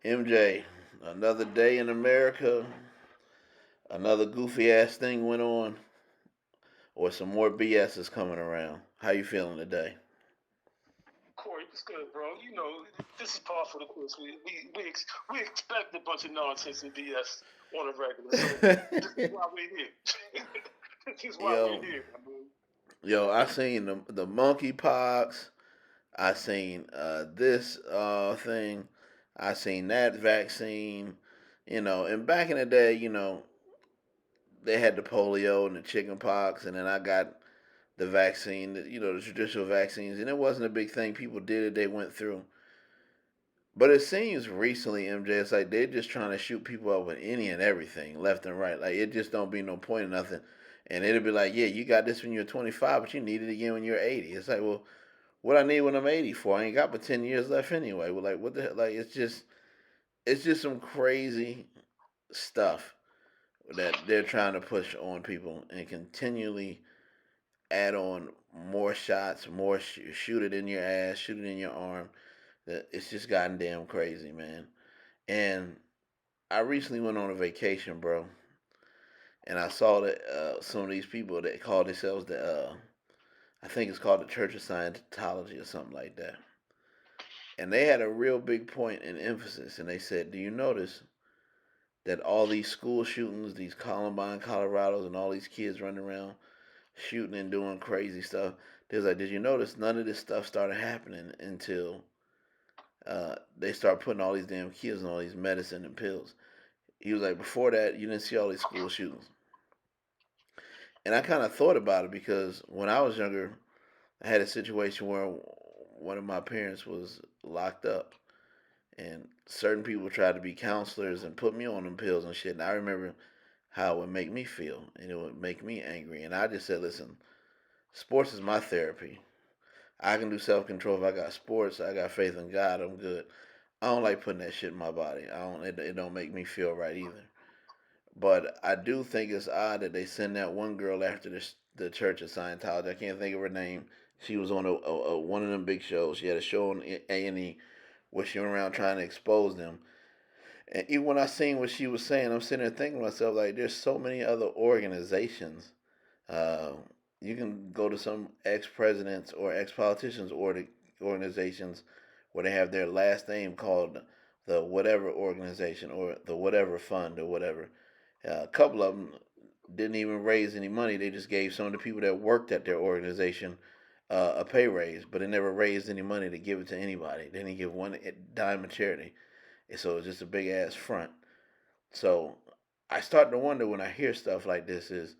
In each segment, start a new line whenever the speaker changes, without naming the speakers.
MJ, another day in America, another goofy ass thing went on, or some more BS is coming around. How you feeling today?
Corey, it's good, bro. This is par for the course. We expect a bunch of nonsense and BS on a regular, so this is why we're here. This is why we're
yo,
here, my man.
yo, I seen the monkeypox. I seen this thing. I seen that vaccine. And back in the day, they had the polio and the chicken pox, and then I got the vaccine, the traditional vaccines, and it wasn't a big thing. People did it, they went through. But it seems recently, MJ, it's like they're just trying to shoot people up with any and everything, left and right. Like it just don't be no point in nothing. And it'll be like, yeah, you got this when you're 25, but you need it again when you're 80. It's like, well, what I need when I'm 80 for? I ain't got but 10 years left anyway. Well, like, what the hell? Like, it's just some crazy stuff that they're trying to push on people and continually add on more shots, more shoot it in your ass, shoot it in your arm. It's just gotten damn crazy, man. And I recently went on a vacation, bro, and I saw that some of these people that call themselves I think it's called the Church of Scientology or something like that. And they had a real big point and emphasis, and they said, "Do you notice that all these school shootings, these Columbine, Colorados, and all these kids running around shooting and doing crazy stuff?" They was like, "Did you notice none of this stuff started happening until they start putting all these damn kids on all these medicine and pills?" He was like, "Before that, you didn't see all these school shootings." And I kind of thought about it because when I was younger, I had a situation where one of my parents was locked up, and certain people tried to be counselors and put me on them pills and shit. And I remember how it would make me feel, and it would make me angry. And I just said, "Listen, sports is my therapy. I can do self control if I got sports. I got faith in God. I'm good. I don't like putting that shit in my body. I don't. It don't make me feel right either." But I do think it's odd that they send that one girl after the Church of Scientology. I can't think of her name. She was on one of them big shows. She had a show on A&E where she went around trying to expose them. And even when I seen what she was saying, I'm sitting there thinking to myself, like, there's so many other organizations. Uh, you can go to some ex presidents or ex politicians or organizations where they have their last name called the whatever organization or the whatever fund or whatever. A couple of them didn't even raise any money. They just gave some of the people that worked at their organization a pay raise, but they never raised any money to give it to anybody. They didn't give one dime of charity. And so it's just a big ass front. So I start to wonder when I hear stuff like this is,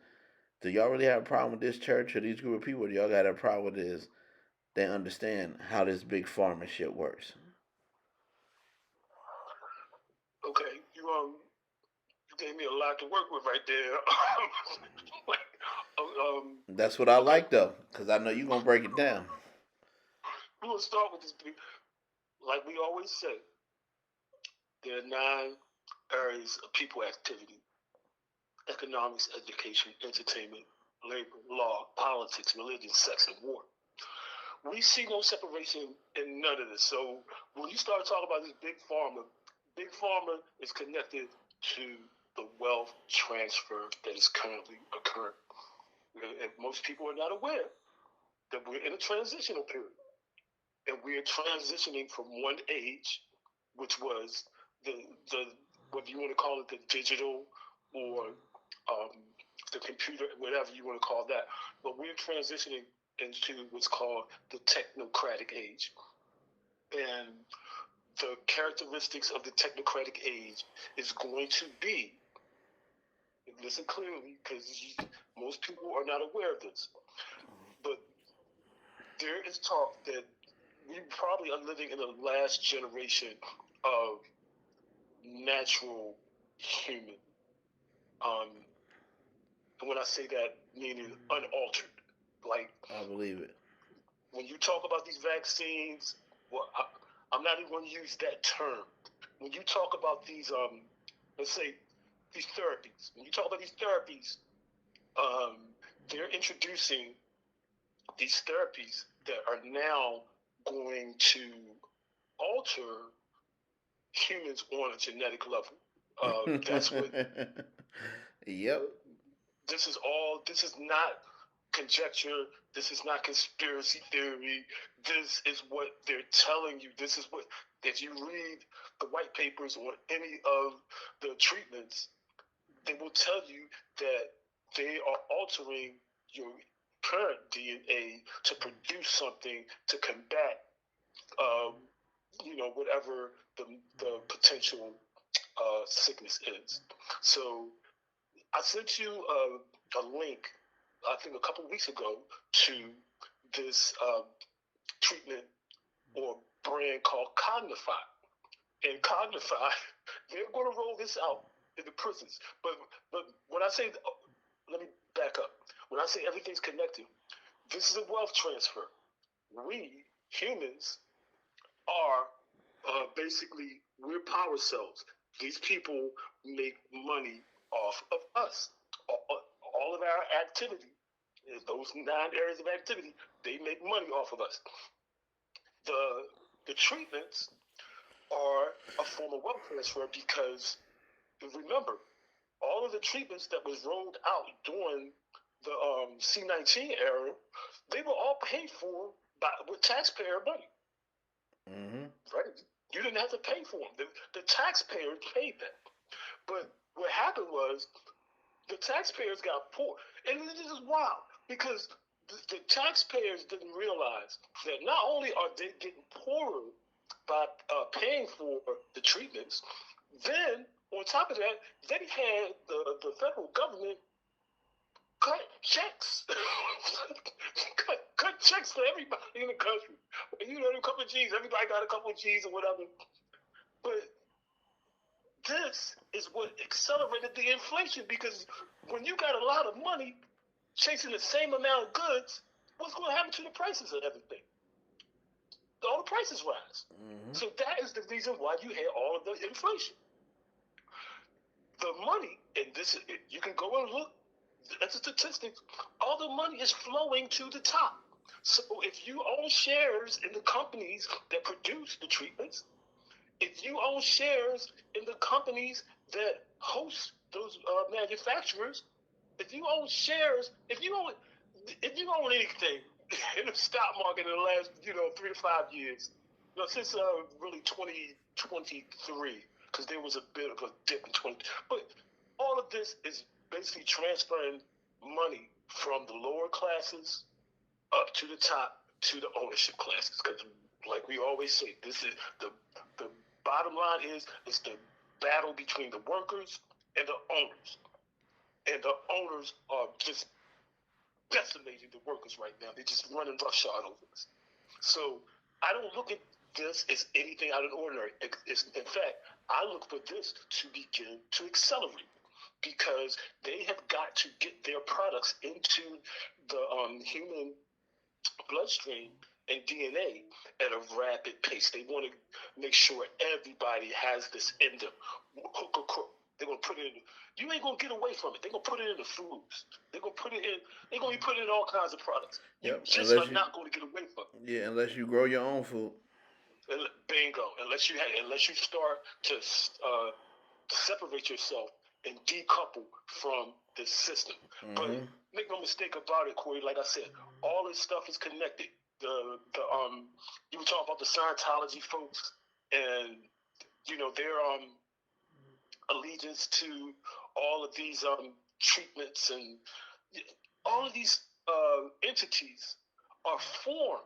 do y'all really have a problem with this church or these group of people? Do y'all got a problem with this? They understand how this big pharma shit works.
Okay, you gave me a lot to work with right there. like,
That's what I
okay,
like though, because I know you're going to break it down.
we're gonna start with this big. Like we always say, there are 9 areas of people activity: economics, education, entertainment, labor, law, politics, religion, sex, and war. We see no separation in none of this. So when you start talking about this big pharma is connected to the wealth transfer that is currently occurring. And most people are not aware that we're in a transitional period. And we're transitioning from one age, which was the whether you want to call it the digital or um, the computer, whatever you want to call that. But we're transitioning into what's called the technocratic age. And the characteristics of the technocratic age is going to be, listen clearly, because most people are not aware of this, but there is talk that we probably are living in the last generation of natural human. Um, and when I say that, meaning unaltered. Like
I believe it.
when you talk about these vaccines, well, I'm not even going to use that term. When you talk about these, let's say these therapies. When you talk about these therapies, um, they're introducing these therapies that are now going to alter humans on a genetic level. That's what.
Yep.
This is all. This is not conjecture. This is not conspiracy theory. This is what they're telling you. This is what, if you read the white papers on any of the treatments, they will tell you that they are altering your current DNA to produce something to combat, um, whatever the potential sickness is. So I sent you a link, I think a couple of weeks ago, to this treatment or brand called Cognify. And Cognify, they're going to roll this out in the prisons. But when I say, let me back up. When I say everything's connected, this is a wealth transfer. We humans are basically, we're power cells. These people make money off of us. All of our activity, those 9 areas of activity, they make money off of us. The treatments are a form of wealth transfer because, remember, all of the treatments that was rolled out during the C-19 era, they were all paid for with taxpayer money.
Mm-hmm.
Right? You didn't have to pay for them. The taxpayers paid that. But what happened was the taxpayers got poor. And this is wild because the taxpayers didn't realize that not only are they getting poorer by paying for the treatments, then on top of that, they had the federal government cut checks. cut checks for everybody in the country. A couple of G's. Everybody got a couple of G's or whatever. But this is what accelerated the inflation because when you got a lot of money chasing the same amount of goods, what's going to happen to the prices of everything? All the prices rise. Mm-hmm. So that is the reason why you had all of the inflation. The money, and this, you can go and look at the statistics, all the money is flowing to the top. So if you own shares in the companies that produce the treatments, if you own shares in the companies that host those manufacturers, if you own shares, if you own anything in the stock market in the last 3 to 5 years, since really 2023, because there was a bit of a dip in 20, but all of this is basically transferring money from the lower classes up to the top to the ownership classes. Because, like we always say, this is the bottom line is it's the battle between the workers and the owners, and the owners are just decimating the workers right now. They're just running roughshod over us. So I don't look at this as anything out of the ordinary. In fact, I look for this to begin to accelerate because they have got to get their products into the human bloodstream and DNA at a rapid pace. They want to make sure everybody has this in them. Hook or crook. They're gonna put it in. You ain't gonna get away from it. They're gonna put it in the foods. They're gonna put it in. They're gonna be putting it in all kinds of products. You just are not gonna get away from it.
Yeah, unless you grow your own food.
Bingo. Unless you start to separate yourself and decouple from the system. Mm-hmm. But make no mistake about it, Corey. Like I said, all this stuff is connected. You were talking about the Scientology folks and their allegiance to all of these treatments, and all of these entities are formed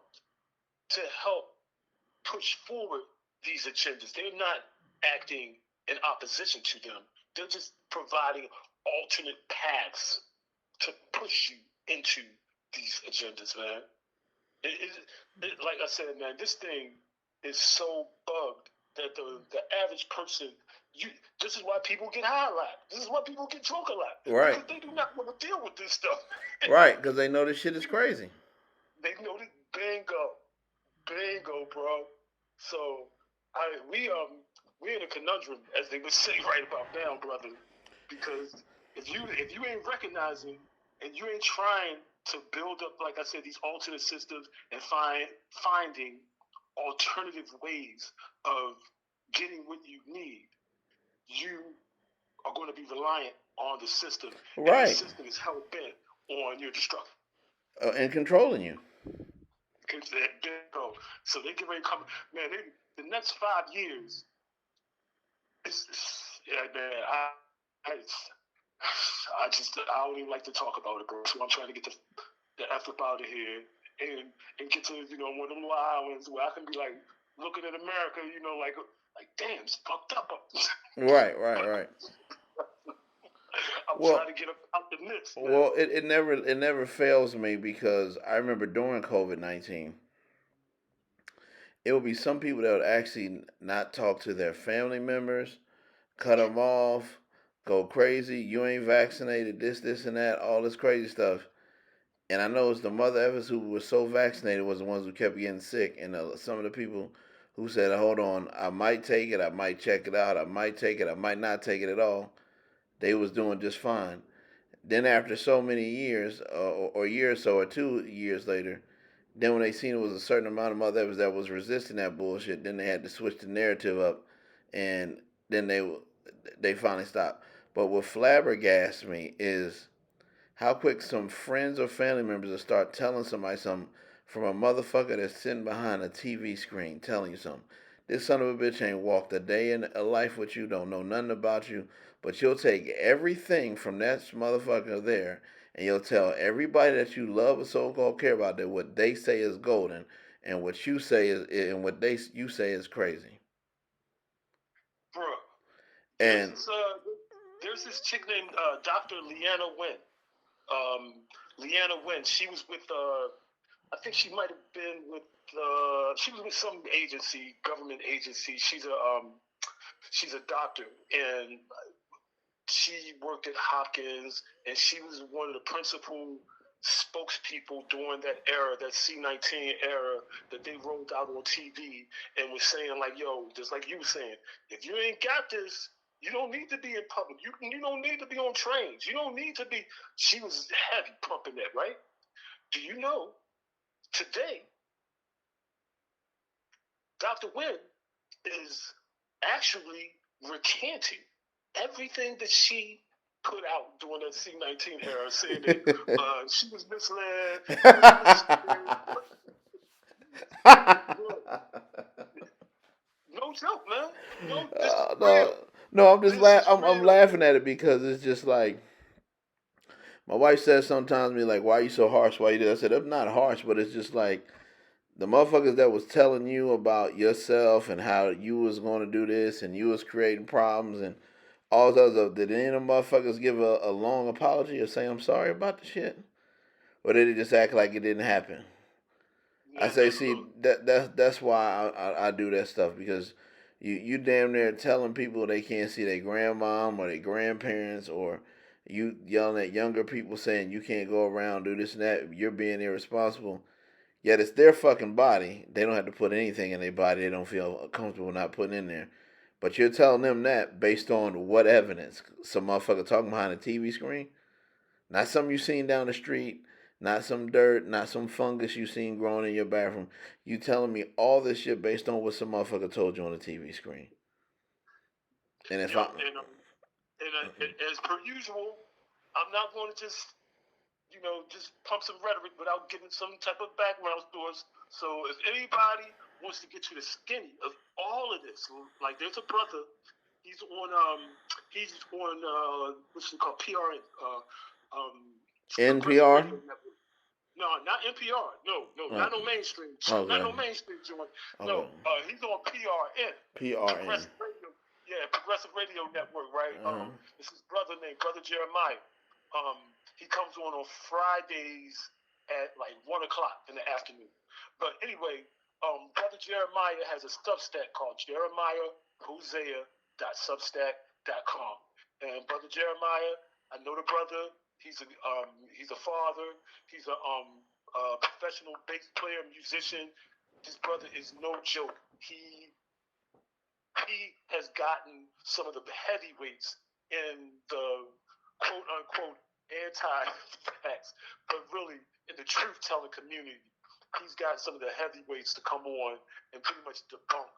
to help push forward these agendas. They're not acting in opposition to them. They're just providing alternate paths to push you into these agendas, man. Like I said, man, this thing is so bugged that the average person, this is why people get high a lot. This is why people get drunk a lot.
Right.
Because they do not want to deal with this stuff.
Right, because they know this shit is crazy.
They know this. Bingo, bro. So we're in a conundrum, as they would say right about now, brother. Because if you ain't recognizing and you ain't trying to build up, like I said, these alternate systems and finding alternative ways of getting what you need, you are going to be reliant on the system, and the
Right.
system is hell bent on your destruction.
And controlling you.
So they get ready to come. Man, the next 5 years, yeah, man. I don't even like to talk about it, bro. So I'm trying to get the F up out of here and get to one of them islands where I can be like looking at America, like damn, it's fucked up.
Right, right, right.
I'm
Well,
trying to get out the midst, man.
it never fails me because I remember during COVID-19, it would be some people that would actually not talk to their family members, cut them off, go crazy. You ain't vaccinated, this, and that, all this crazy stuff. And I know it's the mother effers who was so vaccinated was the ones who kept getting sick. And some of the people who said, hold on, I might take it, I might check it out, I might take it, I might not take it at all, they was doing just fine. Then after so many years, or a year or so, or 2 years later, then when they seen it was a certain amount of mother that was resisting that bullshit, then they had to switch the narrative up, and then they finally stopped. But what flabbergasts me is how quick some friends or family members will start telling somebody something from a motherfucker that's sitting behind a TV screen telling you something. This son of a bitch ain't walked a day in a life with you, don't know nothing about you, but you'll take everything from that motherfucker there and you'll tell everybody that you love or so called care about that what they say is golden and what you say is and what you say is crazy.
Bro, there's
And
this there's this chick named Dr. Leanna Wynn. Um, Leanna Wynn. She was with I think she might have been with she was with some agency, government agency. She's a doctor, and she worked at Hopkins, and she was one of the principal spokespeople during that era, that C-19 era, that they rolled out on TV and was saying like, "Yo, just like you were saying, if you ain't got this, you don't need to be in public. You don't need to be on trains. You don't need to be." She was heavy pumping that, right? Do you know today, Dr. Wynn is actually recanting everything that she put out during that C-19 era, saying that she was misled, she was misleading. No joke, man. No, this is
no,
real.
no, I'm just
This is
I'm
real.
laughing at it because it's just like my wife says sometimes to me like, "Why are you so harsh? Why you do?" I said, "I'm not harsh, but it's just like the motherfuckers that was telling you about yourself and how you was going to do this and you was creating problems and all those other. Did any of them motherfuckers give a long apology or say I'm sorry about the shit, or did they just act like it didn't happen?" I
Man,
say,
that,
see,
look,
that's why I do that stuff because you damn near telling people they can't see their grandmom or their grandparents or you yelling at younger people saying you can't go around do this and that. You're being irresponsible. Yet it's their fucking body. They don't have to put anything in their body they don't feel comfortable not putting in there. But you're telling them that based on what evidence? Some motherfucker talking behind a TV screen? Not something you seen down the street, not some dirt, not some fungus you seen growing in your bathroom. You telling me all this shit based on what some motherfucker told you on the TV screen. And if I
yo, and as per usual, I'm not going to just pump some rhetoric without giving some type of background source. So if anybody wants to get you the skinny of all of this, like there's a brother, he's on what's it called, PRN, Progressive
NPR?
Radio Network. No, not NPR. No, no,
Oh,
not
okay.
no mainstream joint.
Okay.
No, he's on PRN,
PRN.
Progressive Radio. Yeah, Progressive Radio Network, right?
Uh-huh.
This is brother named Brother Jeremiah. He comes on Fridays at like 1 o'clock in the afternoon. But anyway, Brother Jeremiah has a Substack called Jeremiah Hosea Substack.com. And Brother Jeremiah, I know the brother. He's a father. He's a professional bass player, musician. This brother is no joke. He has gotten some of the heavyweights in the quote unquote anti-facts, but really in the truth telling community. He's got some of the heavyweights to come on and pretty much debunk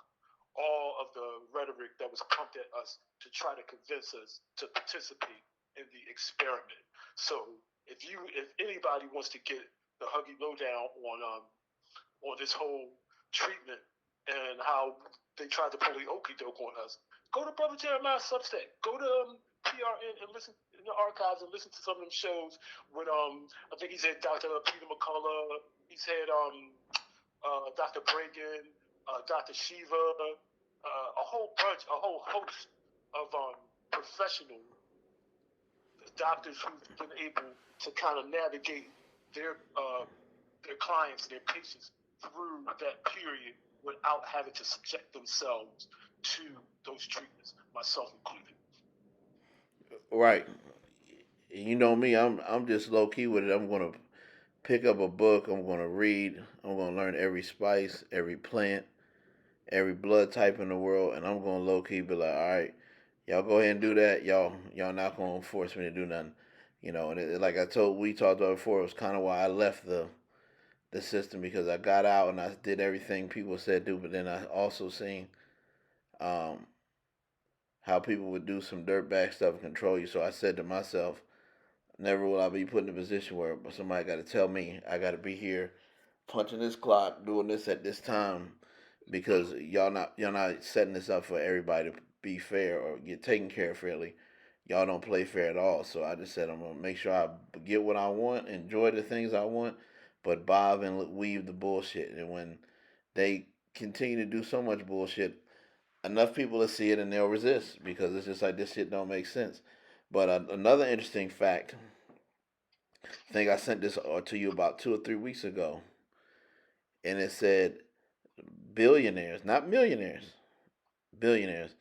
all of the rhetoric that was pumped at us to try to convince us to participate in the experiment. So if anybody wants to get the Huggy lowdown on this whole treatment and how they tried to pull the okey doke on us, go to Brother Jeremiah's Substack. Go to PRN and listen in the archives and listen to some of them shows with I think he's had Dr. Peter McCullough. He's had Dr. Bregan, Dr. Shiva, a whole host of professional doctors who've been able to kind of navigate their clients, their patients through that period without having to subject themselves to those treatments, myself included.
Right. You know me. I'm just low key with it. I'm gonna pick up a book. I'm gonna read. I'm gonna learn every spice, every plant, every blood type in the world, and I'm gonna low key be like, all right, y'all go ahead and do that. Y'all not gonna force me to do nothing. And like we talked about before, it was kind of why I left the system because I got out and I did everything people said do, but then I also seen um, how people would do some dirtbag stuff and control you. So I said to myself, never will I be put in a position where somebody got to tell me I got to be here punching this clock, doing this at this time, because y'all not setting this up for everybody to be fair or get taken care of fairly. Y'all don't play fair at all. So I just said I'm gonna make sure I get what I want, enjoy the things I want, but bob and weave the bullshit. And when they continue to do so much bullshit, enough people will see it and they'll resist because it's just like this shit don't make sense. But another interesting fact, I think I sent this to you about 2 or 3 weeks ago, and it said billionaires, not millionaires, billionaires.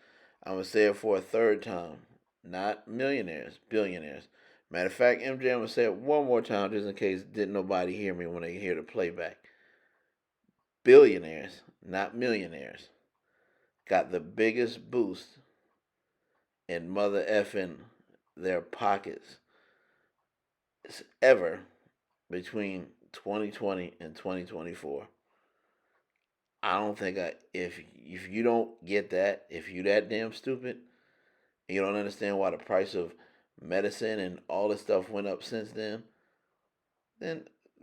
I'm gonna say it for a third time, not millionaires, billionaires. Matter of fact, MJ, I'm gonna say it one more time just in case didn't nobody hear me when they hear the playback. Billionaires, not millionaires, got the biggest boost in mother effing their pockets ever between 2020 and 2024. I don't think if you don't get that, if you that damn stupid, and you don't understand why the price of medicine and all this stuff went up since then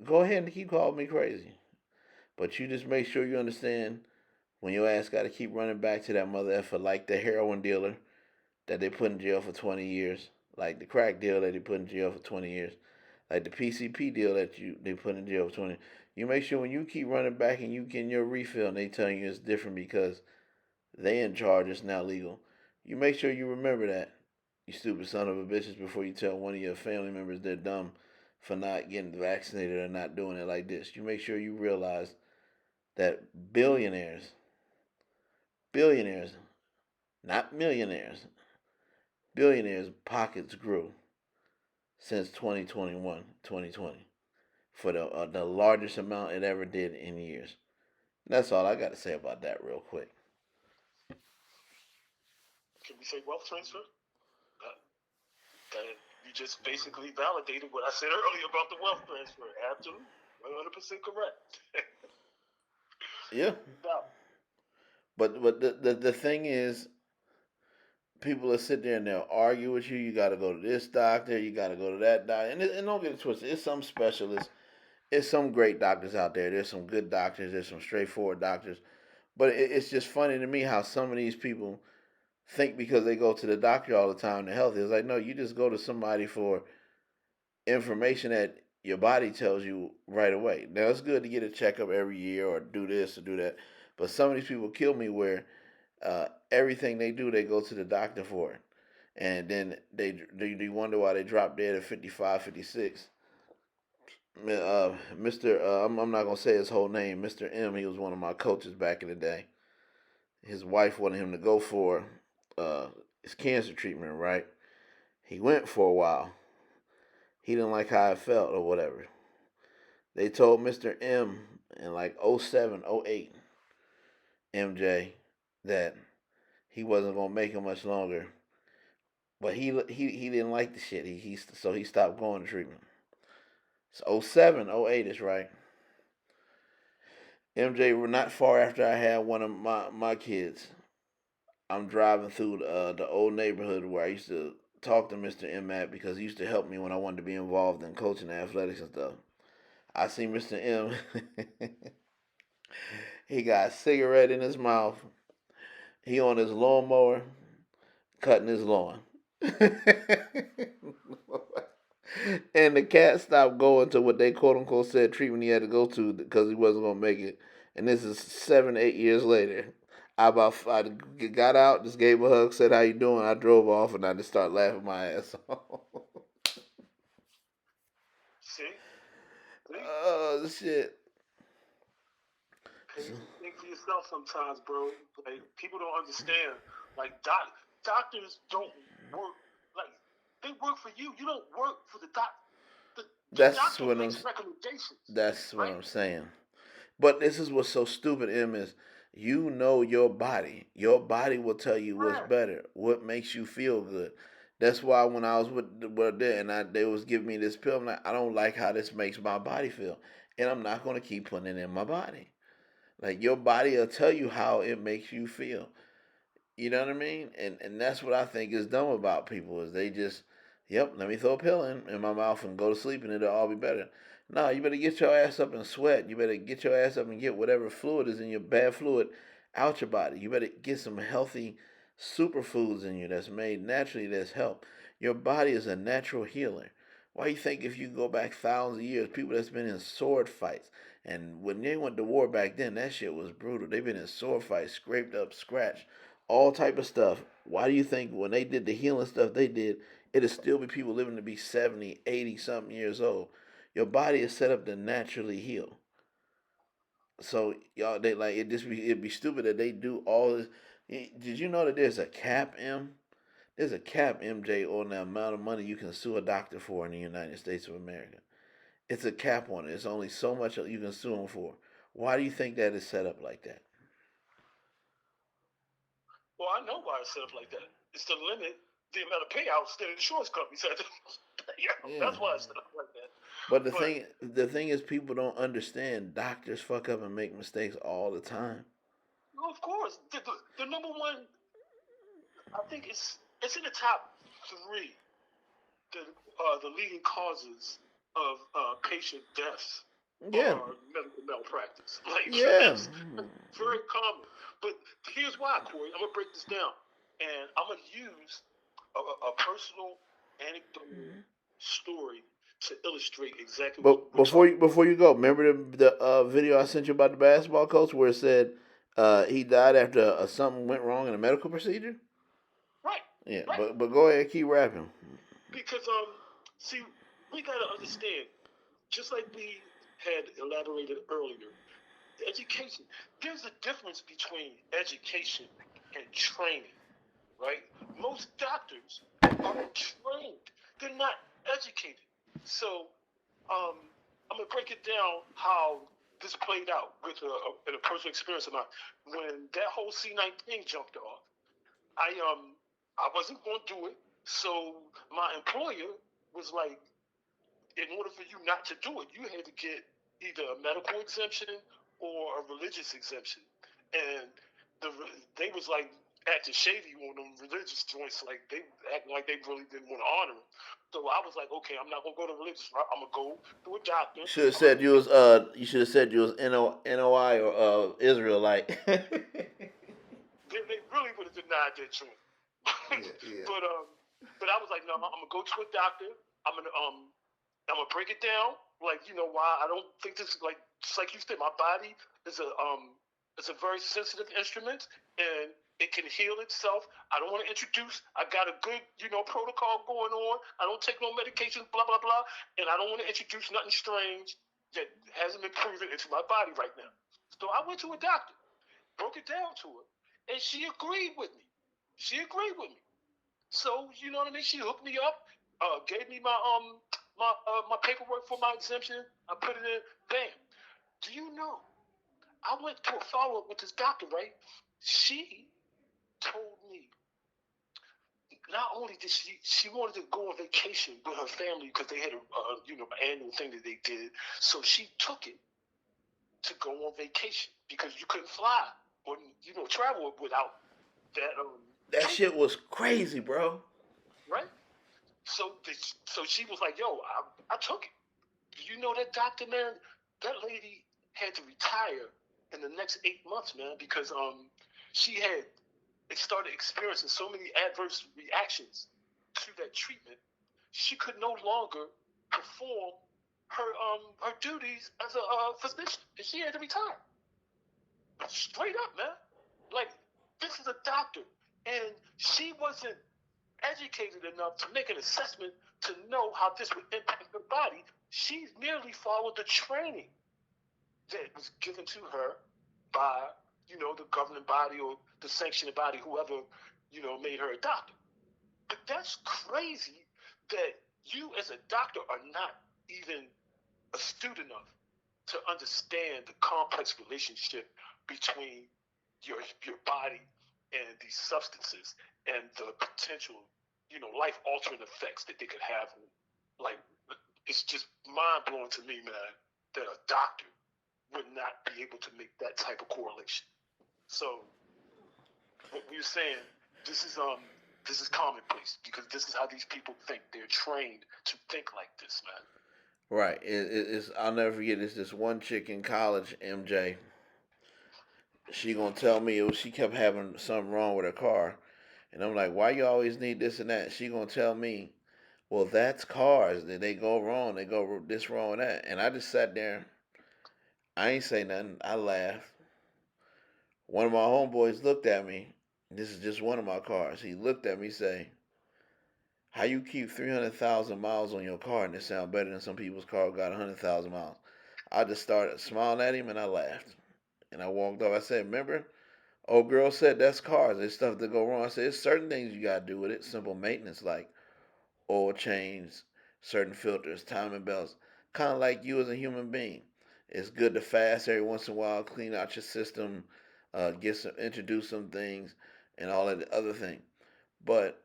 go ahead and keep calling me crazy. But you just make sure you understand when your ass got to keep running back to that mother effer like the heroin dealer that they put in jail for 20 years, like the crack deal that they put in jail for 20 years, like the PCP deal that they put in jail for 20. You make sure when you keep running back and you get your refill and they tell you it's different because they in charge, it's now legal. You make sure you remember that, you stupid son of a bitches, before you tell one of your family members they're dumb for not getting vaccinated or not doing it like this. You make sure you realize that billionaires, not millionaires, billionaires' pockets grew since 2021, 2020 for the largest amount it ever did in years. That's all I got to say about that, real quick.
Can we say wealth transfer? That you just basically validated what I said earlier about the wealth transfer. Absolutely, 100% correct.
Yeah,
Now,
but the thing is, people will sit there and they'll argue with you. You got to go to this doctor. You got to go to that doctor. And don't get it twisted. It's some specialists. It's some great doctors out there. There's some good doctors. There's some straightforward doctors. But it's just funny to me how some of these people think because they go to the doctor all the time, they're healthy. It's like, no, you just go to somebody for information that your body tells you right away. Now, it's good to get a checkup every year or do this or do that. But some of these people kill me where everything they do, they go to the doctor for it. And then they wonder why they drop dead at 55, 56. Mr. I'm not gonna say his whole name. Mr. M. He was one of my coaches back in the day. His wife wanted him to go for his cancer treatment. Right? He went for a while. He didn't like how it felt or whatever. They told Mr. M in like '07, '08, MJ, that he wasn't gonna make it much longer. But he didn't like the shit. So he stopped going to treatment. It's '07, '08 is right. MJ were not far after I had one of my kids. I'm driving through the old neighborhood where I used to talk to Mr. M at because he used to help me when I wanted to be involved in coaching athletics and stuff. I see Mr. M. He got a cigarette in his mouth. He on his lawnmower cutting his lawn. And the cat stopped going to what they quote unquote said treatment he had to go to because he wasn't gonna make it. And this is 7, 8 years later. I got out, just gave a hug, said how you doing. I drove off, and I just started laughing my ass off.
See, see.
Oh shit!
Hey, think for yourself sometimes, bro. Like people don't understand. Like doctors don't work. Like they work for you. You don't work for the doc. The
That's
doctor
what I'm.
makes recommendations,
That's what
right?
I'm saying. But this is what's so stupid, Em, is you know your body. Your body will tell you what's
Yeah.
better, what makes you feel good. That's why when I was with there and they was giving me this pill, I'm like, I don't like how this makes my body feel, and I'm not gonna keep putting it in my body. Like your body will tell you how it makes you feel. You know what I mean? And that's what I think is dumb about people is they just, yep, let me throw a pill in my mouth and go to sleep and it'll all be better. No, you better get your ass up and sweat. You better get your ass up and get whatever fluid is in your bad fluid out your body. You better get some healthy superfoods in you that's made naturally that's help. Your body is a natural healer. Why you think if you go back thousands of years, people that's been in sword fights, and when they went to war back then, that shit was brutal. They've been in sword fights, scraped up, scratched, all type of stuff. Why do you think when they did the healing stuff they did, it'll still be people living to be 70, 80 something years old? Your body is set up to naturally heal. So y'all, they like it'd be stupid that they do all this. Did you know that there's a cap, M? There's a cap, MJ, on the amount of money you can sue a doctor for in the United States of America. It's a cap on it. It's only so much you can sue them for. Why do you think that is set up like that?
Well, I know why it's set up like that. It's to limit the amount of payouts that insurance companies have to pay out.
Yeah.
That's why it's set up like that.
But
But
the thing is, people don't understand. Doctors fuck up and make mistakes all the time.
well, of course, the number one, I think it's in the top three the leading causes of patient deaths
Yeah,
are medical malpractice. Like
yeah.
that's very common. But here's why, Corey. I'm gonna break this down, and I'm gonna use a personal anecdotal story to illustrate exactly what
But
we're talking about.
before you go, remember the video I sent you about the basketball coach where it said he died after something went wrong in a medical procedure?
Right,
Yeah,
right.
but go ahead, keep rapping.
Because see, we gotta understand. Just like we had elaborated earlier, education. There's a difference between education and training, right? Most doctors are trained; they're not educated. So, I'm gonna break it down how this played out with in a personal experience of mine. When that whole C19 jumped off, I um I wasn't going to do it. So my employer was like, in order for you not to do it, you had to get either a medical exemption or a religious exemption. And the they was like acting shady on them religious joints, like they acting like they really didn't want to honor them. So I was like, okay, I'm not gonna go to religious route. I'm gonna go to a doctor.
Should have
I'm gonna
said you
get.
was you should have said you was NOI or Israelite.
They really would have denied that joint.
Yeah, yeah.
but but I was like, no, I'm gonna go to a doctor. I'm gonna um I'm gonna break it down. Like, you know why I don't think this, like, just like you said, my body is a very sensitive instrument, and it can heal itself. I don't want to introduce. I got a good, protocol going on. I don't take no medications, blah blah blah, and I don't want to introduce nothing strange that hasn't been proven into my body right now. So I went to a doctor, broke it down to her, and she agreed with me. She agreed with me. So you know what I mean. She hooked me up, gave me my paperwork for my exemption. I put it in. Bam. Do you know? I went to a follow up with this doctor. Right? She told me not only did she wanted to go on vacation with her family because they had an annual thing that they did. So she took it to go on vacation because you couldn't fly or travel without. that
That shit
treatment,
was crazy, bro.
right? So she was like, "Yo, I took it." You know that doctor, man? That lady had to retire in the next 8 months, man, because she had started experiencing so many adverse reactions to that treatment. She could no longer perform her duties as a physician, and she had to retire. Straight up, man. Like, this is a doctor, and she wasn't educated enough to make an assessment to know how this would impact her body. She merely followed the training that was given to her by, the governing body or the sanctioning body, whoever, made her a doctor. But that's crazy that you as a doctor are not even astute enough to understand the complex relationship between your body and these substances and the potential, life altering effects that they could have. Like, it's just mind blowing to me, man, that a doctor would not be able to make that type of correlation. So what we were saying, this is this is commonplace because this is how these people think. They're trained to think like this, man.
Right. It's I'll never forget. It's this one chick in college, MJ. She gonna tell me she kept having something wrong with her car, and I'm like, why you always need this and that? She gonna tell me, well, that's cars. They go wrong. They go this wrong and that. And I just sat there. I ain't say nothing. I laughed. One of my homeboys looked at me. This is just one of my cars. He looked at me, say, how you keep 300,000 miles on your car and it sound better than some people's car got 100,000 miles? I just started smiling at him and I laughed. And I walked off. I said, remember, old girl said that's cars. There's stuff that go wrong. I said, there's certain things you got to do with it. Simple maintenance like oil change, certain filters, timing belts. Kind of like you as a human being. It's good to fast every once in a while, clean out your system, introduce some things, and all of the other thing. But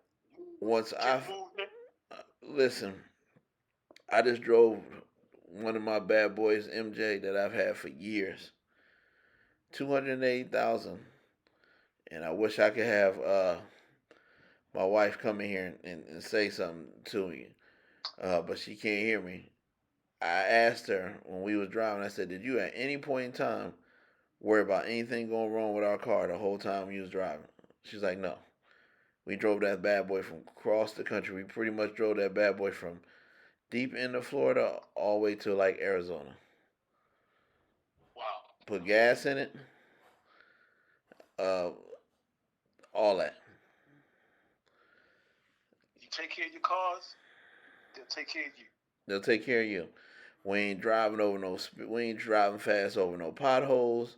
once
Get
I've
movement.
listen, I just drove one of my bad boys, MJ, that I've had for years, 280,000, and I wish I could have my wife come in here and say something to me, but she can't hear me. I asked her when we was driving. I said, "Did you at any point in time worry about anything going wrong with our car the whole time we was driving?" She's like, "No. We drove that bad boy from across the country. We pretty much drove that bad boy from deep into Florida all the way to like Arizona.
Wow.
Put gas in it, uh, all that.
You take care of your cars, they'll take care of you.
They'll take care of you. We ain't driving over no. We ain't driving fast over no potholes.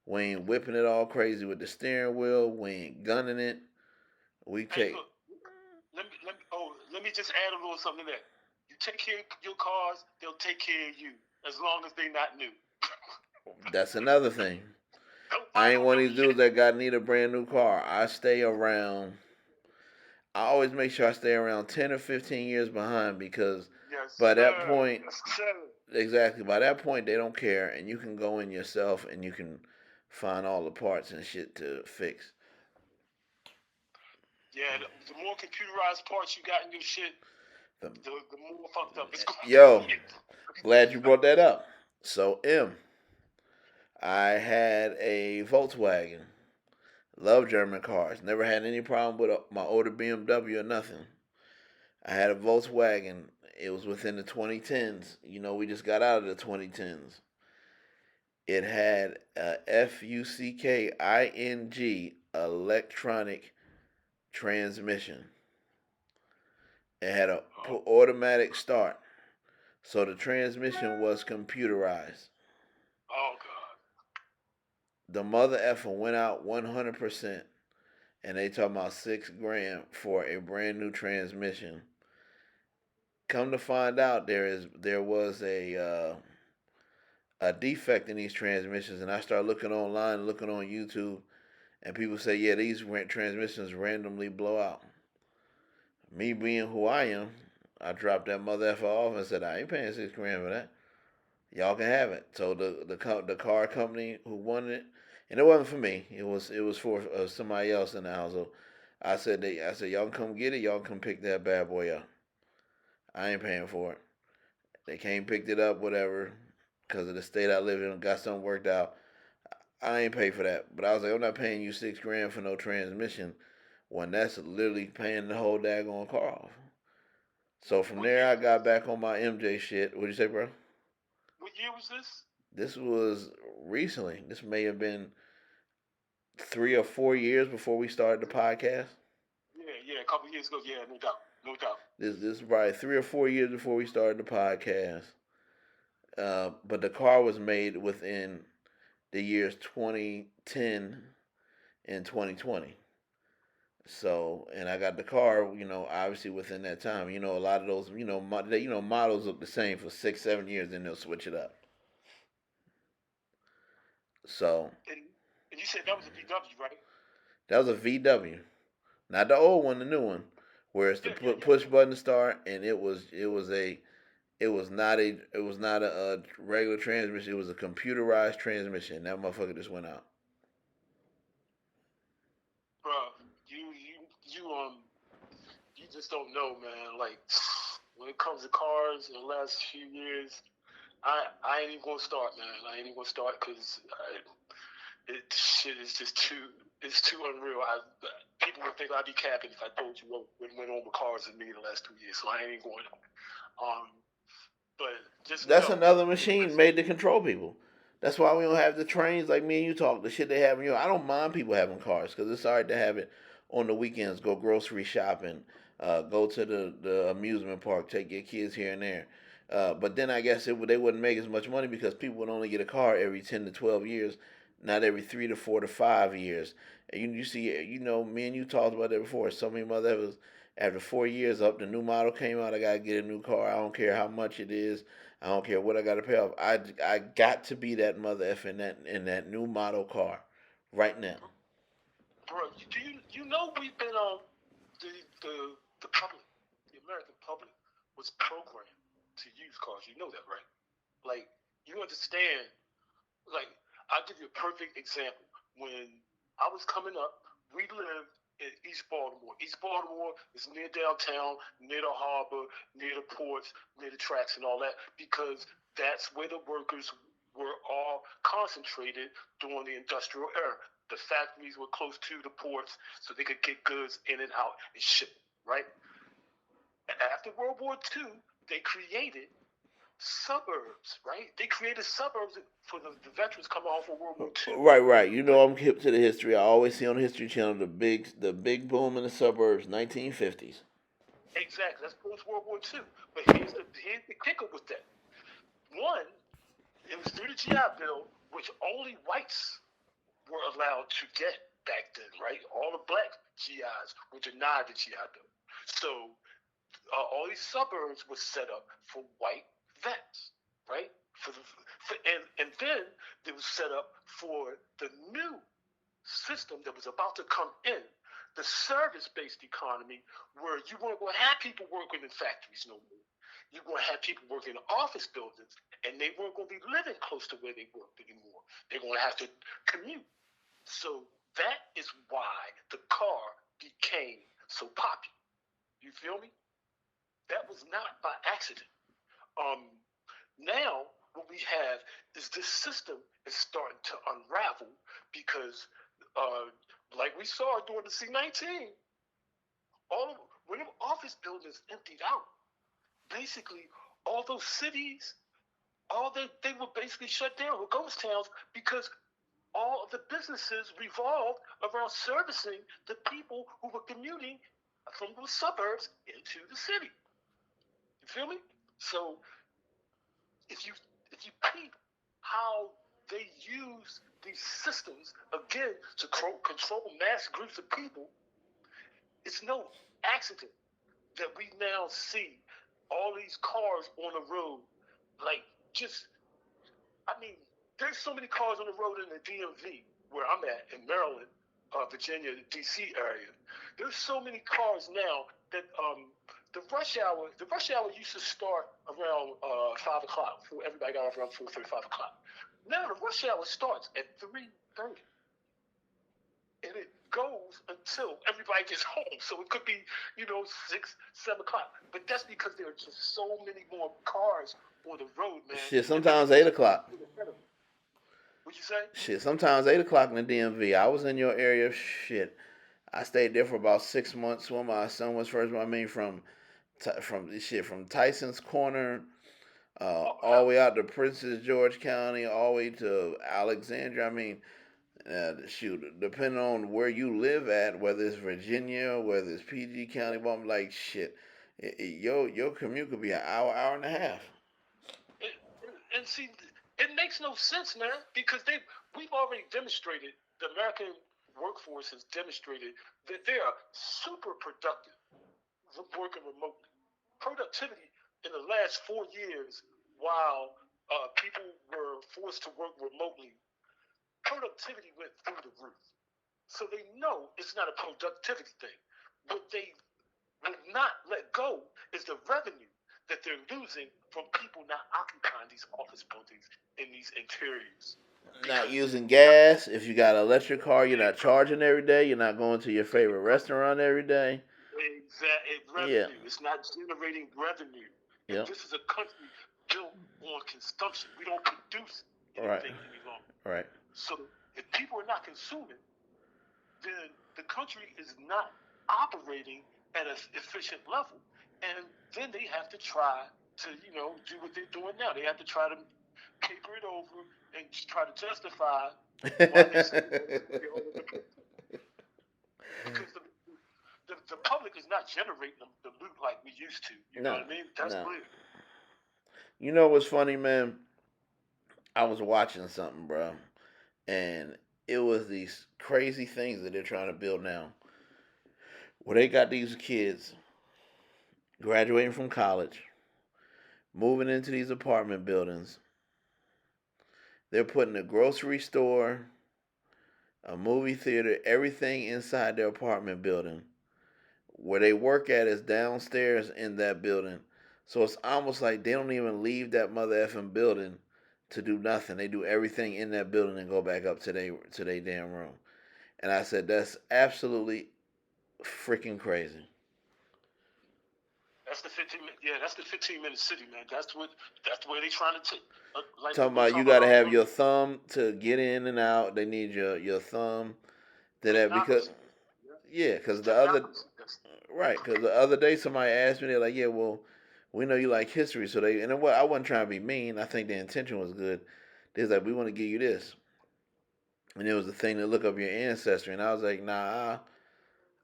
We ain't whipping it all crazy with the steering wheel. We ain't gunning it. We
Hey,
take
look, let me just add a little something to that. You take care of your cars, they'll take care of you as long as they're not new.
That's another thing.
Don't buy
I ain't
no
one of
new
these dudes
shit.
that got need a brand new car. I stay around. I always make sure I stay around 10 or 15 years behind because
Yes,
by that
sir.
point,
Yes, sir.
exactly by that point they don't care, and you can go in yourself and you can find all the parts and shit to fix.
Yeah, the more computerized parts you got in your shit,
The,
the more fucked up it's going to
yo,
get.
glad you brought that up. So I had a Volkswagen. Love German cars. Never had any problem with my older BMW or nothing. I had a Volkswagen. It was within the 2010s. We just got out of the 2010s. It had a FUCKING electronic transmission. It had a
Oh,
automatic start. So the transmission was computerized.
oh God.
The mother effer went out 100%, and they talking about 6 grand for a brand new transmission. Come to find out, there was a defect in these transmissions, and I started looking online, looking on YouTube, and people say, yeah, these transmissions randomly blow out. Me being who I am, I dropped that mother effer off and said, I ain't paying 6 grand for that. Y'all can have it. So the car company who wanted it, and it wasn't for me. It was for somebody else in the house. So I said y'all can come get it. Y'all can come pick that bad boy up. I ain't paying for it. They came picked it up, whatever, because of the state I live in. Got something worked out. I ain't pay for that. But I was like, I'm not paying you $6 grand for no transmission when that's literally paying the whole daggone car off. So from
What
there,
year
I
was
got
this?
back on my MJ shit. What'd you say, bro?
What year was this?
This was recently. This may have been 3 or 4 years before we started the podcast.
Yeah, yeah, a couple years ago. Yeah, no doubt, no doubt.
This is probably 3 or 4 years before we started the podcast. But the car was made within the years 2010 and 2020. So, and I got the car, obviously within that time. A lot of those, models look the same for 6, 7 years, then they'll switch it up. So
And, and you said that was a VW, right?
that was a VW, not the old one, the new one, where it's the
Yeah, yeah, yeah.
push button to start, and it was not a regular transmission. It was a computerized transmission. That motherfucker just went out.
Bro, you you just don't know, man. Like when it comes to cars in the last few years, I ain't even gonna start, man. I ain't even gonna start because it shit is just too it's too unreal. People would think I'd be capping if I told you what went on with cars in me in the last 2 years. So I ain't even going. Um, but just
That's
know,
another machine made to control people. That's why we don't have the trains like me and you talk. The shit they have in you. I don't mind people having cars because it's alright to have it on the weekends. Go grocery shopping. Go to the amusement park. Take your kids here and there. But then I guess they wouldn't make as much money because people would only get a car every 10 to 12 years, not every 3 to 4 to 5 years. And you see, me and you talked about that before. So many motherfuckers after 4 years up, the new model came out. I gotta get a new car. I don't care how much it is. I don't care what I gotta pay off. I got to be that mother f in that new model car right now.
bro. Do you know we've been the the the public, the American public was programmed to use cars. You know that, right? Like you understand. Like I'll give you a perfect example. When I was coming up, we lived in East Baltimore. East Baltimore is near downtown, near the harbor, near the ports, near the tracks and all that, because that's where the workers were all concentrated during the industrial era. The factories were close to the ports, so they could get goods in and out and ship, right? After World War II, they created suburbs, right? They created suburbs for the veterans coming off of World War II.
Right, right.
Right?
I'm hip to the history. I always see on the History Channel the big boom in the suburbs, 1950s.
Exactly. That's post World War II. But here's the kicker with that. One, it was through the GI Bill, which only whites were allowed to get back then, right? All the black GIs were denied the GI Bill. So all these suburbs were set up for white vets, right? And then they were set up for the new system that was about to come in, the service-based economy, where you weren't going to have people working in factories no more. You're going to have people working in office buildings, and they weren't going to be living close to where they worked anymore. They're going to have to commute. So that is why the car became so popular. You feel me? That was not by accident. Um, Now what we have is this system is starting to unravel because, uh, like we saw during the C-19, all of, when the office buildings emptied out, basically all those cities, all they were basically shut down with ghost towns because all of the businesses revolved around servicing the people who were commuting from the suburbs into the city. You feel me? So if you if you peep how they use these systems again to control mass groups of people, it's no accident that we now see all these cars on the road. Like just, I mean, there's so many cars on the road in the DMV where I'm at in Maryland, Virginia, the DC area. There's so many cars now that the rush hour used to start around 5 o'clock. So everybody got off around 4:30, 5 o'clock. Now the rush hour starts at 3:30. and it goes until everybody gets home. So it could be, 6, 7 o'clock. But that's because there are just so many more cars on the road, man,
Shit,
and
sometimes
everybody's
8 o'clock.
ahead of it. What'd you say?
Shit, sometimes 8 o'clock in the DMV. I was in your area. Shit, I stayed there for about 6 months when my son was first. I mean, from Tyson's Corner,
Oh,
all the
hell
way
yeah.
out to Princess George County, all the way to Alexandria. I mean, shoot, depending on where you live at, whether it's Virginia, whether it's PG County, but I'm like, shit, your commute could be an hour, hour and a half.
And see, it makes no sense, man, because we've already demonstrated, the American workforce has demonstrated that they are super productive working remotely. Productivity in the last 4 years, while people were forced to work remotely, productivity went through the roof. So they know it's not a productivity thing. What they will not let go is the revenue that they're losing from people not occupying these office buildings in these interiors.
Not
Because
using
not
gas. If you got an electric car, you're not
there
charging every day. You're not going to your
you
favorite
go.
restaurant every day.
Exactly,
Yeah.
revenue. It's not generating revenue. And
Yep.
this is a country built on consumption. We don't produce
Right.
anything any longer.
Right.
So if people are not consuming, then the country is not operating at an efficient level. And then they have to try to, do what they're doing now. They have to try to paper it over and try to justify why they spend all of the because the public is not generating the loot like we used to. You know
No.
what I mean? That's
No.
clear.
You know what's funny, man? I was watching something, bro, and it was these crazy things that they're trying to build now. Where they got these kids graduating from college, moving into these apartment buildings. They're putting a grocery store, a movie theater, everything inside their apartment building. Where they work at is downstairs in that building. So it's almost like they don't even leave that mother effing building to do nothing. They do everything in that building and go back up to their damn room. And I said that's absolutely freaking crazy.
That's the 15 minute. Yeah, that's the 15-minute city, man. That's where they trying to take. Like
Talking
we were
about you
talking about
got to have
earlier.
your thumb to get in and out. They need your thumb to that because
Technocracy. Yeah.
yeah,
It's
because the other
technocracy. That's
right because the other day somebody asked me they're like yeah well we know you like history so they and what I wasn't trying to be mean. I think the intention was good. They was like we want to give you this and it was the thing to look up your ancestry and I was like nah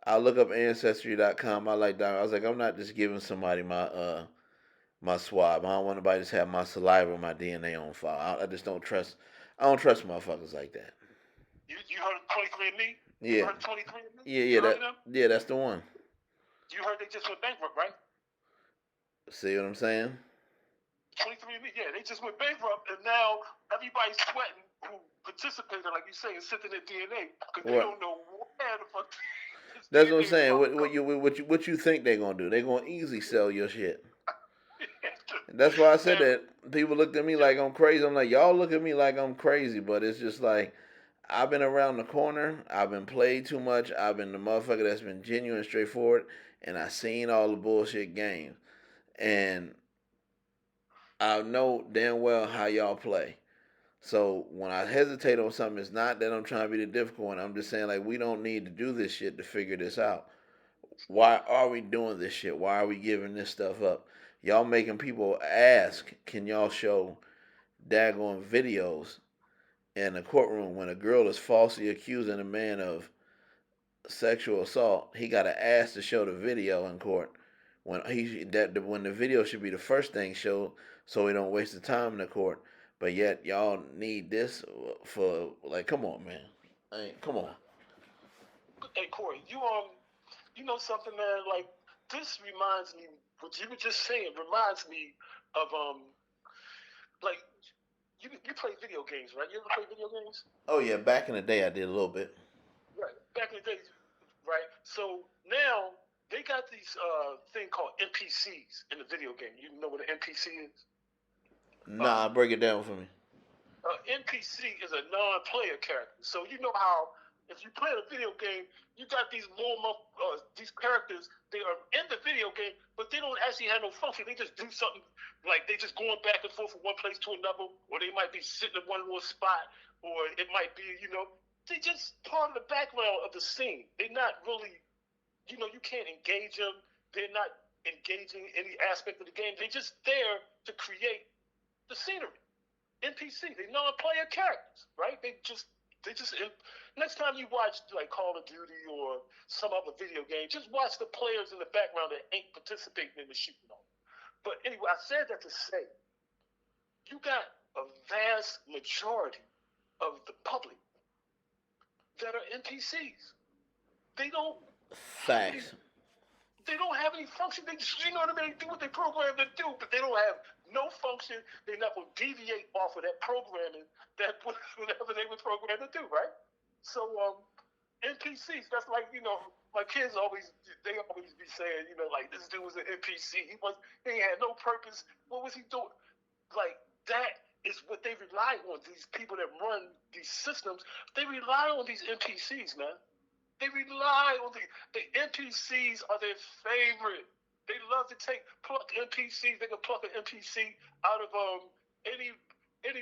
I'll look up ancestry.com. I like that. I was like I'm not just giving somebody my swab. I don't want nobody to just have my saliva or my DNA on file. I just don't trust. I don't trust motherfuckers like that.
you heard of 23andMe? You ever
Yeah,
heard of 23andMe?
yeah,
You heard
that
of them?
yeah, that's the one.
You heard they just went bankrupt, right?
See what I'm saying?
23andMe, yeah, they just went bankrupt, and now everybody's sweating who participated, like you say, in sending their DNA because they
What?
don't know where the fuck this
That's what I'm
DNA is
saying.
about to come.
What you think they're gonna do? They're gonna easily sell your shit. And that's why I said
Now,
that. People looked at me
yeah,
like I'm crazy. I'm like, y'all look at me like I'm crazy, but it's just like I've been around the corner. I've been played too much. I've been the motherfucker that's been genuine, straightforward, and I seen all the bullshit games. And I know damn well how y'all play. So when I hesitate on something, it's not that I'm trying to be the difficult one. I'm just saying like we don't need to do this shit to figure this out. Why are we doing this shit? Why are we giving this stuff up? Y'all making people ask, can y'all show daggone videos in a courtroom when a girl is falsely accusing a man of sexual assault? He got to ask to show the video in court when the video should be the first thing showed, so we don't waste the time in the court. But yet y'all need this for like, come on, man. I mean, come on.
hey Corey, you know something, man? Like this reminds me, what you were just saying reminds me of like you play video games, right? You ever play video games?
Oh yeah, back in the day I did a little bit.
Right. Back in the days, right? So now they got these thing called NPCs in the video game. You know what an NPC is?
Nah,
Um,
break it down for me.
NPC is a non-player character. So you know how If you play a video game, you got these characters. They are in the video game, but they don't actually have no function. They just do something like they just going back and forth from one place to another, or they might be sitting in one little spot, or it might be they just part of the background of the scene. They're not really you can't engage them. They're not engaging any aspect of the game. They're just there to create the scenery. NPC. They non-player characters, right? They just next time you watch like Call of Duty or some other video game, just watch the players in the background that ain't participating in the shooting on. But anyway, I said that to say you got a vast majority of the public that are NPCs. They don't have any
Facts.
they don't have any function. They just, you know what I mean? They do what they programmed to do, but they don't have no function. They're not going to deviate off of that programming that whatever they were programmed to do, right? So NPCs. That's like my kids they always be saying like this dude was an NPC. He had no purpose. What was he doing? Like that is what they rely on. These people that run these systems, they rely on these NPCs, man. They rely on the NPCs are their favorite. They love to pluck NPCs. They can pluck an NPC out of any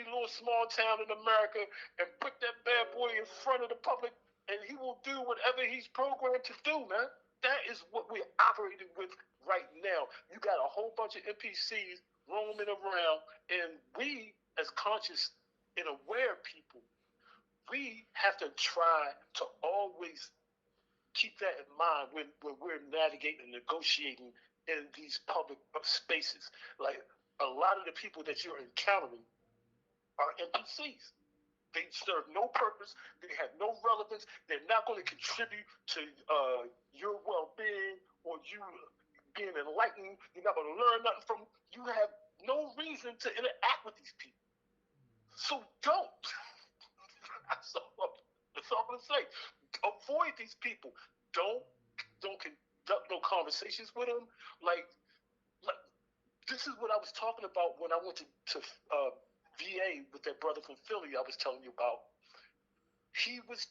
little small town in America and put that bad boy in front of the public, and he will do whatever he's programmed to do, man. That is what we're operating with right now. You got a whole bunch of NPCs roaming around, and we, as conscious and aware people, we have to try to always keep that in mind when we're navigating and negotiating in these public spaces. Like a lot of the people that you're encountering are NPCs. They serve no purpose. They have no relevance. They're not going to contribute to your well-being or you being enlightened. You're not going to learn nothing from. You have no reason to interact with these people. So don't. That's all I'm going to say. Avoid these people. Don't conduct no conversations with them. Like this is what I was talking about when I went to VA with that brother from Philly I was telling you about. He was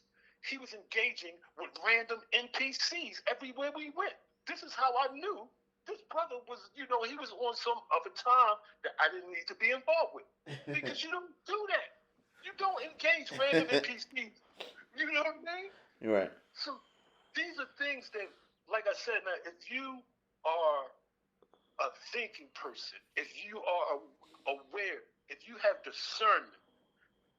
engaging with random NPCs everywhere we went. This is how I knew this brother was, he was on some other time that I didn't need to be involved with. Because you don't do that. You don't engage random NPCs. You know what I mean?
You're right.
So these are things that, like I said, man, if you are a thinking person, if you are aware, if you have discernment,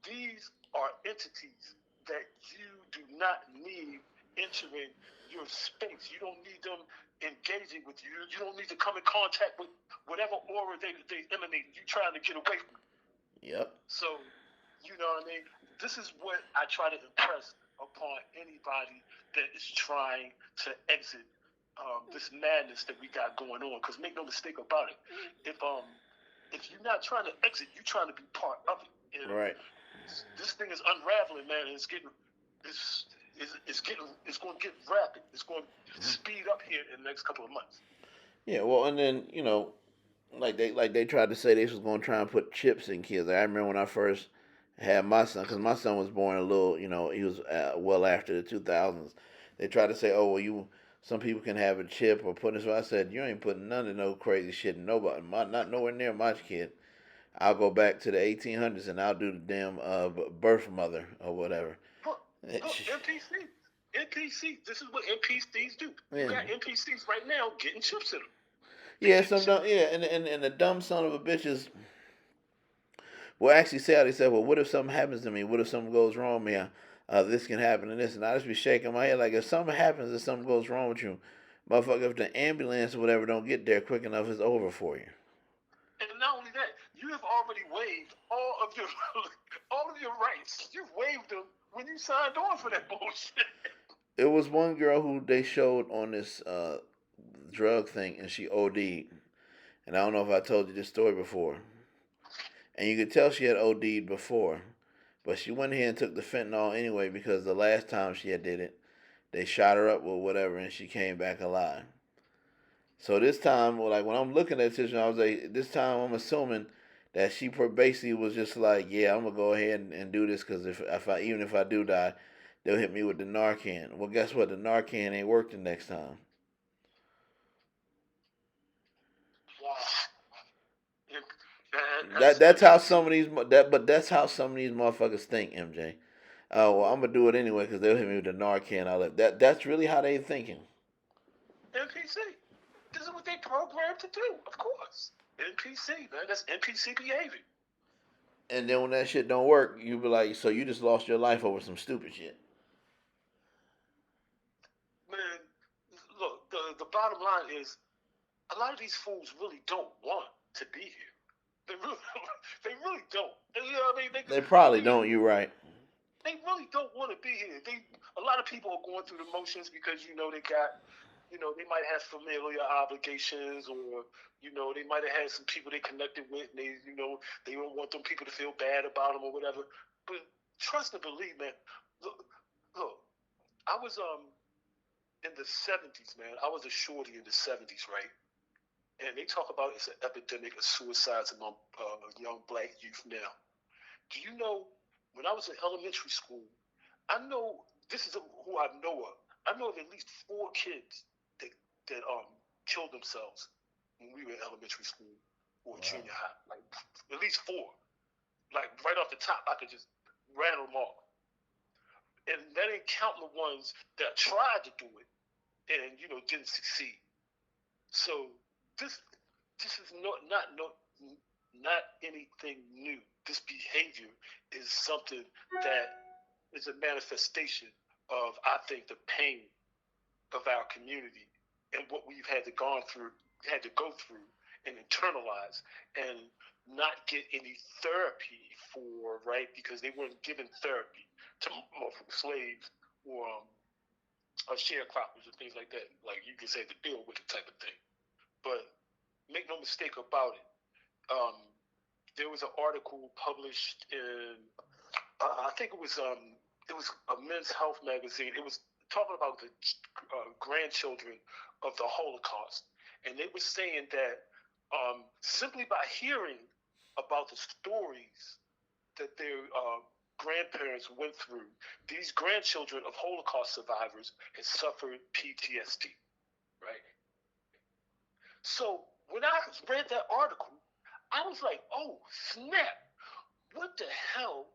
these are entities that you do not need entering your space. You don't need them engaging with you. You don't need to come in contact with whatever aura they emanate. You're trying to get away from.
Yep.
So, you know what I mean? This is what I try to impress upon anybody that is trying to exit this madness that we got going on. Because make no mistake about it, if you're not trying to exit, you're trying to be part of it. And
right.
This thing is unraveling, man. And it's going to get rapid. It's going to speed up here in the next couple of months.
Yeah. Well, and then like they tried to say they was going to try and put chips in kids. Like, I remember when I first had my son, because my son was born a little, he was well after the 2000s. They tried to say, oh, well, some people can have a chip or put this. I said, you ain't putting none of no crazy shit in nobody, not nowhere near my kid. I'll go back to the 1800s and I'll do the damn birth mother or whatever.
Look, NPCs. This is what NPCs do. You got NPCs right now getting chips in them.
Yeah, and the dumb son of a bitches will actually say how they say, well, what if something happens to me? What if something goes wrong with me? This can happen and this. And I just be shaking my head like, if something happens, if something goes wrong with you, motherfucker, if the ambulance or whatever don't get there quick enough, it's over for you.
And not only that, you have already waived all of your rights. You've waived them when you signed on for that bullshit.
It was one girl who they showed on this drug thing, and she OD'd. And I don't know if I told you this story before. And you could tell she had OD'd before. But she went ahead and took the fentanyl anyway because the last time she had did it, they shot her up with whatever and she came back alive. So this time, like when I'm looking at this, I was like, this time I'm assuming that she basically was just like, yeah, I'm gonna go ahead and do this because even if I do die, They'll hit me with the Narcan. Well, guess what? The Narcan ain't work the next time.
Wow. And,
That
that's
that's how
NPC.
some of these that but that's how some of these motherfuckers think, MJ. Well, I'm gonna do it anyway because they'll hit me with the Narcan. I let that's really how they thinking.
NPC. This is what they programmed to do, of course. NPC, man. That's NPC behavior.
And then when that shit don't work, you be like, so you just lost your life over some stupid shit.
Man, look, the bottom line is a lot of these fools really don't want to be here. They really, they really don't. You know what I mean?
They probably
They,
don't. You right.
they really don't want to be here. A lot of people are going through the motions because they got, they might have familiar obligations, or they might have had some people they connected with, and they don't want them people to feel bad about them or whatever. But trust and believe, man. Look, look, I was in the '70s, man. I was a shorty in the '70s, right? And they talk about it's an epidemic of suicides among young black youth now. Do you know when I was in elementary school, I know this is who I know of. I know of at least four kids that that killed themselves when we were in elementary school or
Wow.
junior high. Like at least four. Like right off the top, I could just rattle them off. And that ain't counting the ones that tried to do it and didn't succeed. So this this is not anything new. This behavior is something that is a manifestation of, I think, the pain of our community and what we've had to go through and internalize, and not get any therapy for, right? Because they weren't given therapy to slaves or sharecroppers and things like that. Like you can say the deal with it type of thing. But make no mistake about it. Um, there was an article published in I think it was a Men's Health magazine. It was talking about the grandchildren of the Holocaust, and they were saying that simply by hearing about the stories that their grandparents went through, these grandchildren of Holocaust survivors had suffered PTSD, right? So when I read that article, I was like, oh snap! What the hell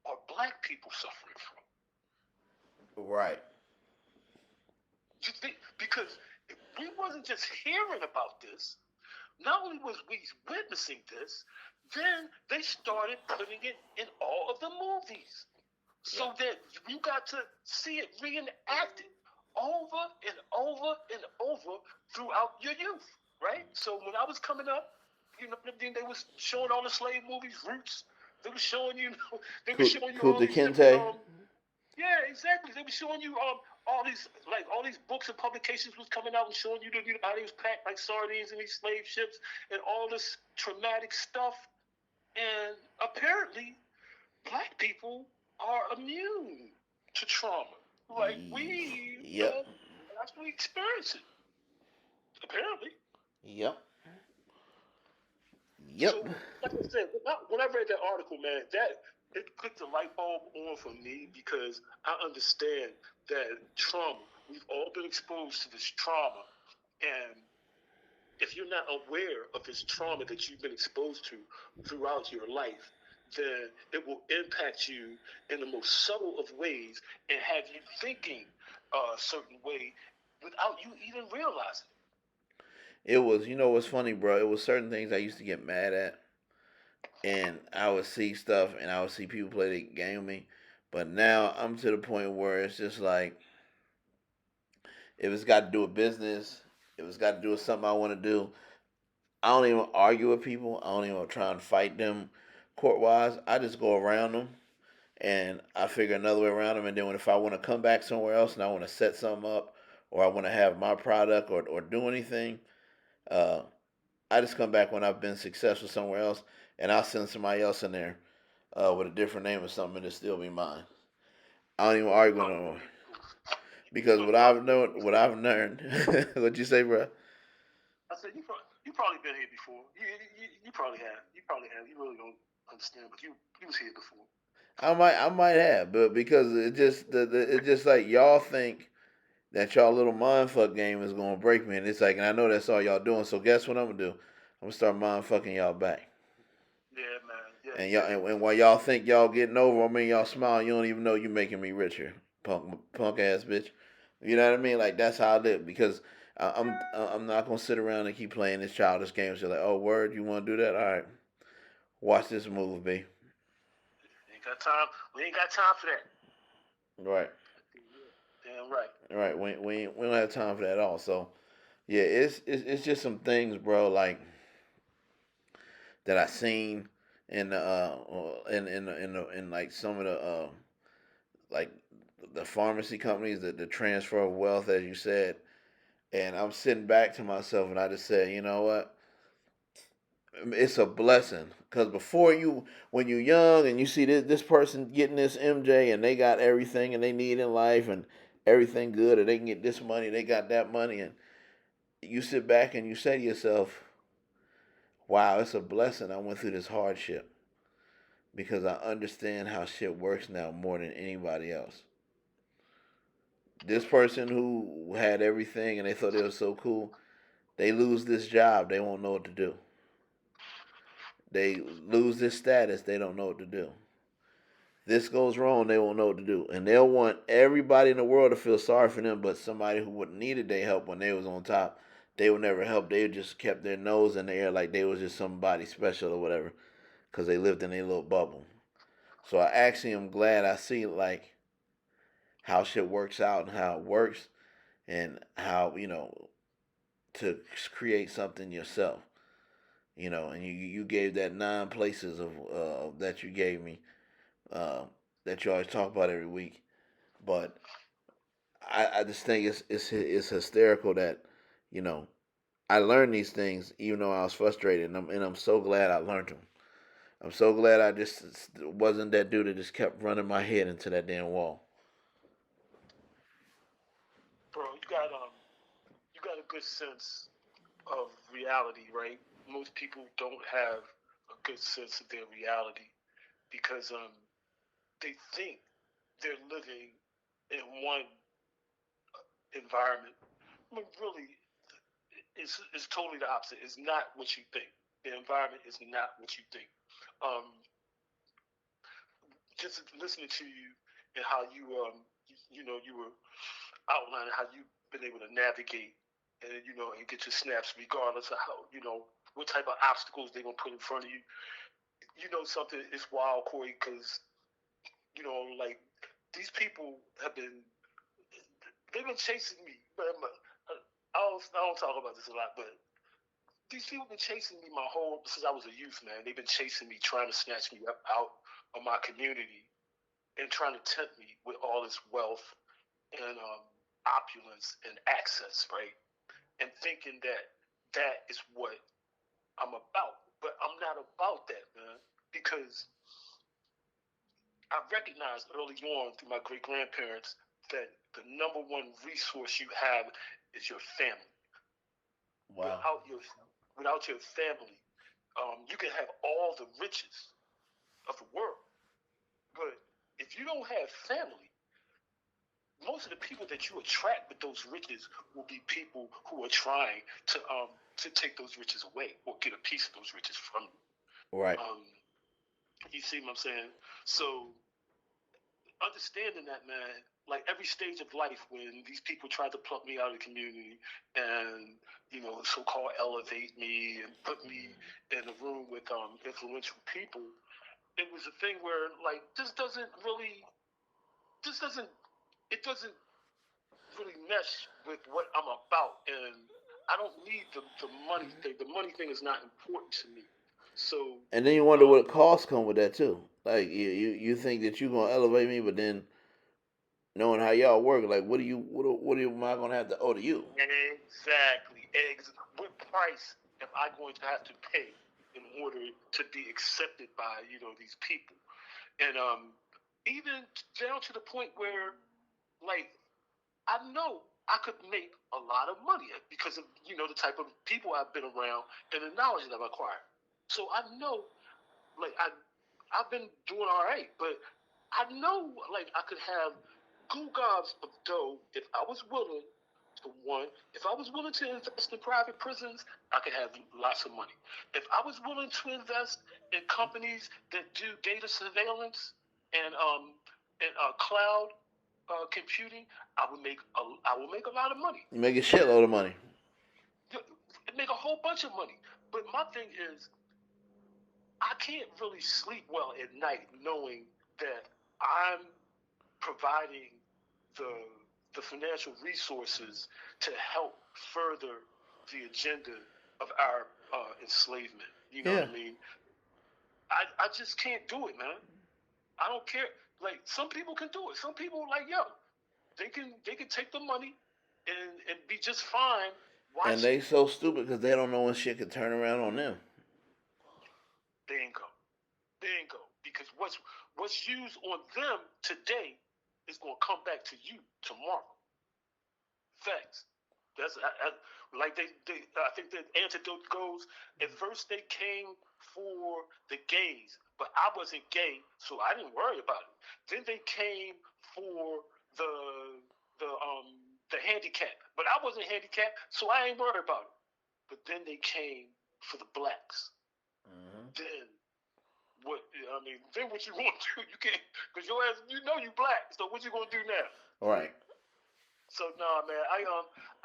are black people suffering from?
Right.
Because if we wasn't just hearing about this, not only was we witnessing this, then they started putting it in all of the movies.
Yeah.
So that you got to see it reenacted over and over and over throughout your youth, right? So when I was coming up, they was showing all the slave movies, Roots. They were showing they were showing you all
Kuta
these different
Kinte.
yeah, exactly. They were showing you all these books and publications was coming out and showing you how they was packed like sardines in these slave ships and all this traumatic stuff. And apparently, black people are immune to trauma. Like we
Yep.
don't actually experience it. Apparently.
Yep. Yep.
So, like I said, when I read that article, man, that it clicked the light bulb on for me because I understand that trauma. We've all been exposed to this trauma, and if you're not aware of this trauma that you've been exposed to throughout your life, then it will impact you in the most subtle of ways and have you thinking a certain way without you even realizing
It was, what's funny, bro? It was certain things I used to get mad at, and I would see stuff, and I would see people play the game with me. But now I'm to the point where it's just like, if it's got to do with business, if it's got to do with something I want to do, I don't even argue with people. I don't even try and fight them court wise. I just go around them and I figure another way around them. And then if I want to come back somewhere else and I want to set something up or I want to have my product or do anything, uh, I just come back when I've been successful somewhere else and I'll send somebody else in there with a different name or something and it'll still be mine. I don't even argue no more because
it.
what I've learned, what you say, bro?
I said you probably been here before. You probably have. You probably have. You really don't understand, but you was here before.
I might have, but because it's just like y'all think that y'all little mindfuck game is gonna break me, and it's like, and I know that's all y'all doing. So guess what I'm gonna do? I'm gonna start mindfucking y'all back.
Yeah, man. Yeah,
And y'all,
yeah.
and while y'all think y'all getting over, I mean, y'all smile. You don't even know you making me richer, punk ass bitch. You know what I mean? Like that's how I live because I'm not gonna sit around and keep playing this childish game. So like, oh word, you want to do that? All right, watch this move, B.
Ain't got time. We ain't got time for that.
Right,
Damn right.
right. We don't have time for that at all. So yeah, it's just some things, bro. Like that I seen in like some of the like the pharmacy companies, the transfer of wealth, as you said. And I'm sitting back to myself, and I just said, you know what? It's a blessing because before you, when you're young and you see this person getting this MJ and they got everything and they need in life and everything good, and they can get this money, they got that money, and you sit back and you say to yourself, "Wow, it's a blessing. I went through this hardship because I understand how shit works now more than anybody else." This person who had everything and they thought they were so cool, they lose this job, they won't know what to do. They lose this status, they don't know what to do. This goes wrong, they won't know what to do. And they'll want everybody in the world to feel sorry for them, but somebody who would needed their help when they was on top, they would never help. They just kept their nose in the air like they was just somebody special or whatever, because they lived in a little bubble. So I actually am glad I see like how shit works out and how it works and how to create something yourself. And you gave that 9 places of that you gave me uh, that you always talk about every week. But I just think it's hysterical that you know I learned these things even though I was frustrated, and I'm so glad I learned them. I'm so glad I just wasn't that dude that just kept running my head into that damn wall.
Bro, you got a good sense of reality, right? Most people don't have a good sense of their reality because they think they're living in one environment. I mean, really, it's totally the opposite. It's not what you think. The environment is not what you think. Um, just listening to you and how you were outlining how you've been able to navigate and get your snaps regardless of how what type of obstacles they're gonna put in front of you. You know something is wild, Corey, because like these people have been they've been chasing me. I don't talk about this a lot, but these people have been chasing me my whole since I was a youth, man. They've been chasing me, trying to snatch me up out of my community and trying to tempt me with all this wealth and opulence and access, right? And thinking that that is what I'm about. But I'm not about that, man, because I recognized early on through my great grandparents that the number one resource you have is your family.
Wow.
Without your without your family, you can have all the riches of the world, but if you don't have family, most of the people that you attract with those riches will be people who are trying to take those riches away or get a piece of those riches from you.
Right.
Um, you see what I'm saying? So understanding that, man, like every stage of life when these people tried to pluck me out of the community and so-called elevate me and put me in a room with influential people, it was a thing where like this doesn't it doesn't really mesh with what I'm about, and I don't need the money thing. The money thing is not important to me. So,
And then you wonder
um,
what costs come with that too. Like you think that you gonna elevate me, but then knowing how y'all work, like what am I gonna have to owe to you?
exactly, what price am I going to have to pay in order to be accepted by these people? And even down to the point where like I know I could make a lot of money because of the type of people I've been around and the knowledge that I've acquired. So I know, like I've been doing all right, but I know, like, I could have goo gobs of dough if I was willing to one. If I was willing to invest in private prisons, I could have lots of money. If I was willing to invest in companies that do data surveillance and cloud computing, I will make a lot of money.
You make a
But
shitload of money.
make a whole bunch of money. But my thing is, I can't really sleep well at night knowing that I'm providing the the financial resources to help further the agenda of our enslavement. You know what
Yeah.
I mean? I just can't do it, man. I don't care. Like some people can do it. Some people like they can take the money and be just fine
And
watching
they so stupid because they don't know when shit could turn around on them.
bingo, bingo. Because what's used on them today is going to come back to you tomorrow. Facts. That's like I think the antidote goes. At first, they came for the gays, but I wasn't gay, so I didn't worry about it. Then they came for the handicap, but I wasn't handicapped, so I ain't worried about it. But then they came for the blacks.
Mm-hmm.
Then what? I mean, then what you want to do? You can't because your ass, you black. So what you gonna do now?
Right.
So nah, man,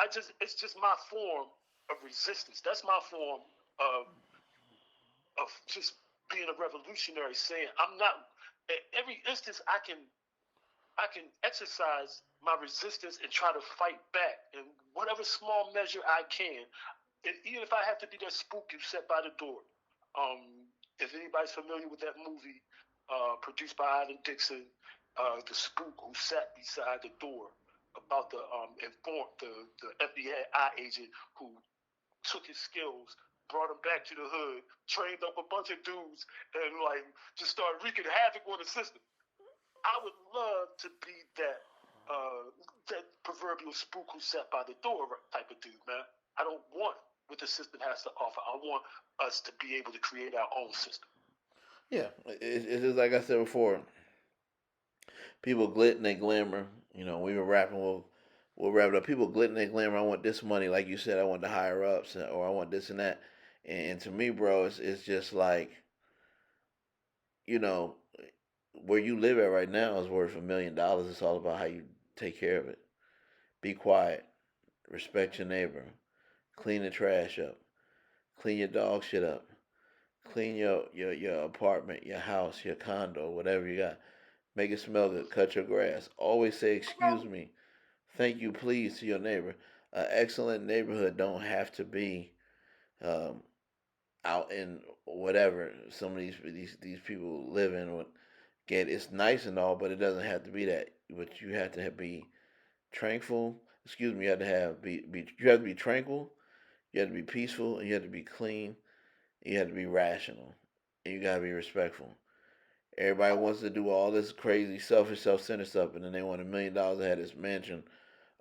I just it's just my form of resistance. That's my form of of just being a revolutionary. Saying I'm not. At every instance, I can exercise my resistance and try to fight back in whatever small measure I can. And even if I have to be that spook you set by the door. If anybody's familiar with that movie, produced by Ivan Dixon, the spook who sat beside the door about the FBI agent who took his skills, brought him back to the hood, trained up a bunch of dudes, and like just started wreaking havoc on the system. I would love to be that proverbial spook who sat by the door type of dude, man. I don't want what the system has to offer. I want us to be able to create our own system.
Yeah. It's just like I said before. People glit and they glamor. You know, we were rapping. We'll wrap it up. People glit and they glamor. I want this money, like you said. I want the higher ups, or I want this and that. And to me, bro, it's just like, you know, where you live at right now is worth $1 million. It's all about how you take care of it. Be quiet. Respect your neighbor. Clean the trash up. Clean your dog shit up. Clean your apartment, your house, your condo, whatever you got. Make it smell good. Cut your grass. Always say excuse me, thank you, please to your neighbor. An excellent neighborhood don't have to be um, out in whatever some of these people live in. Get it's nice and all, but it doesn't have to be that. But you have to be tranquil. Excuse me. You have to be. You have to be tranquil. You have to be peaceful, and you have to be clean. And you have to be rational, and you gotta be respectful. Everybody wants to do all this crazy, selfish, self-centered stuff, and then they want $1 million to have this mansion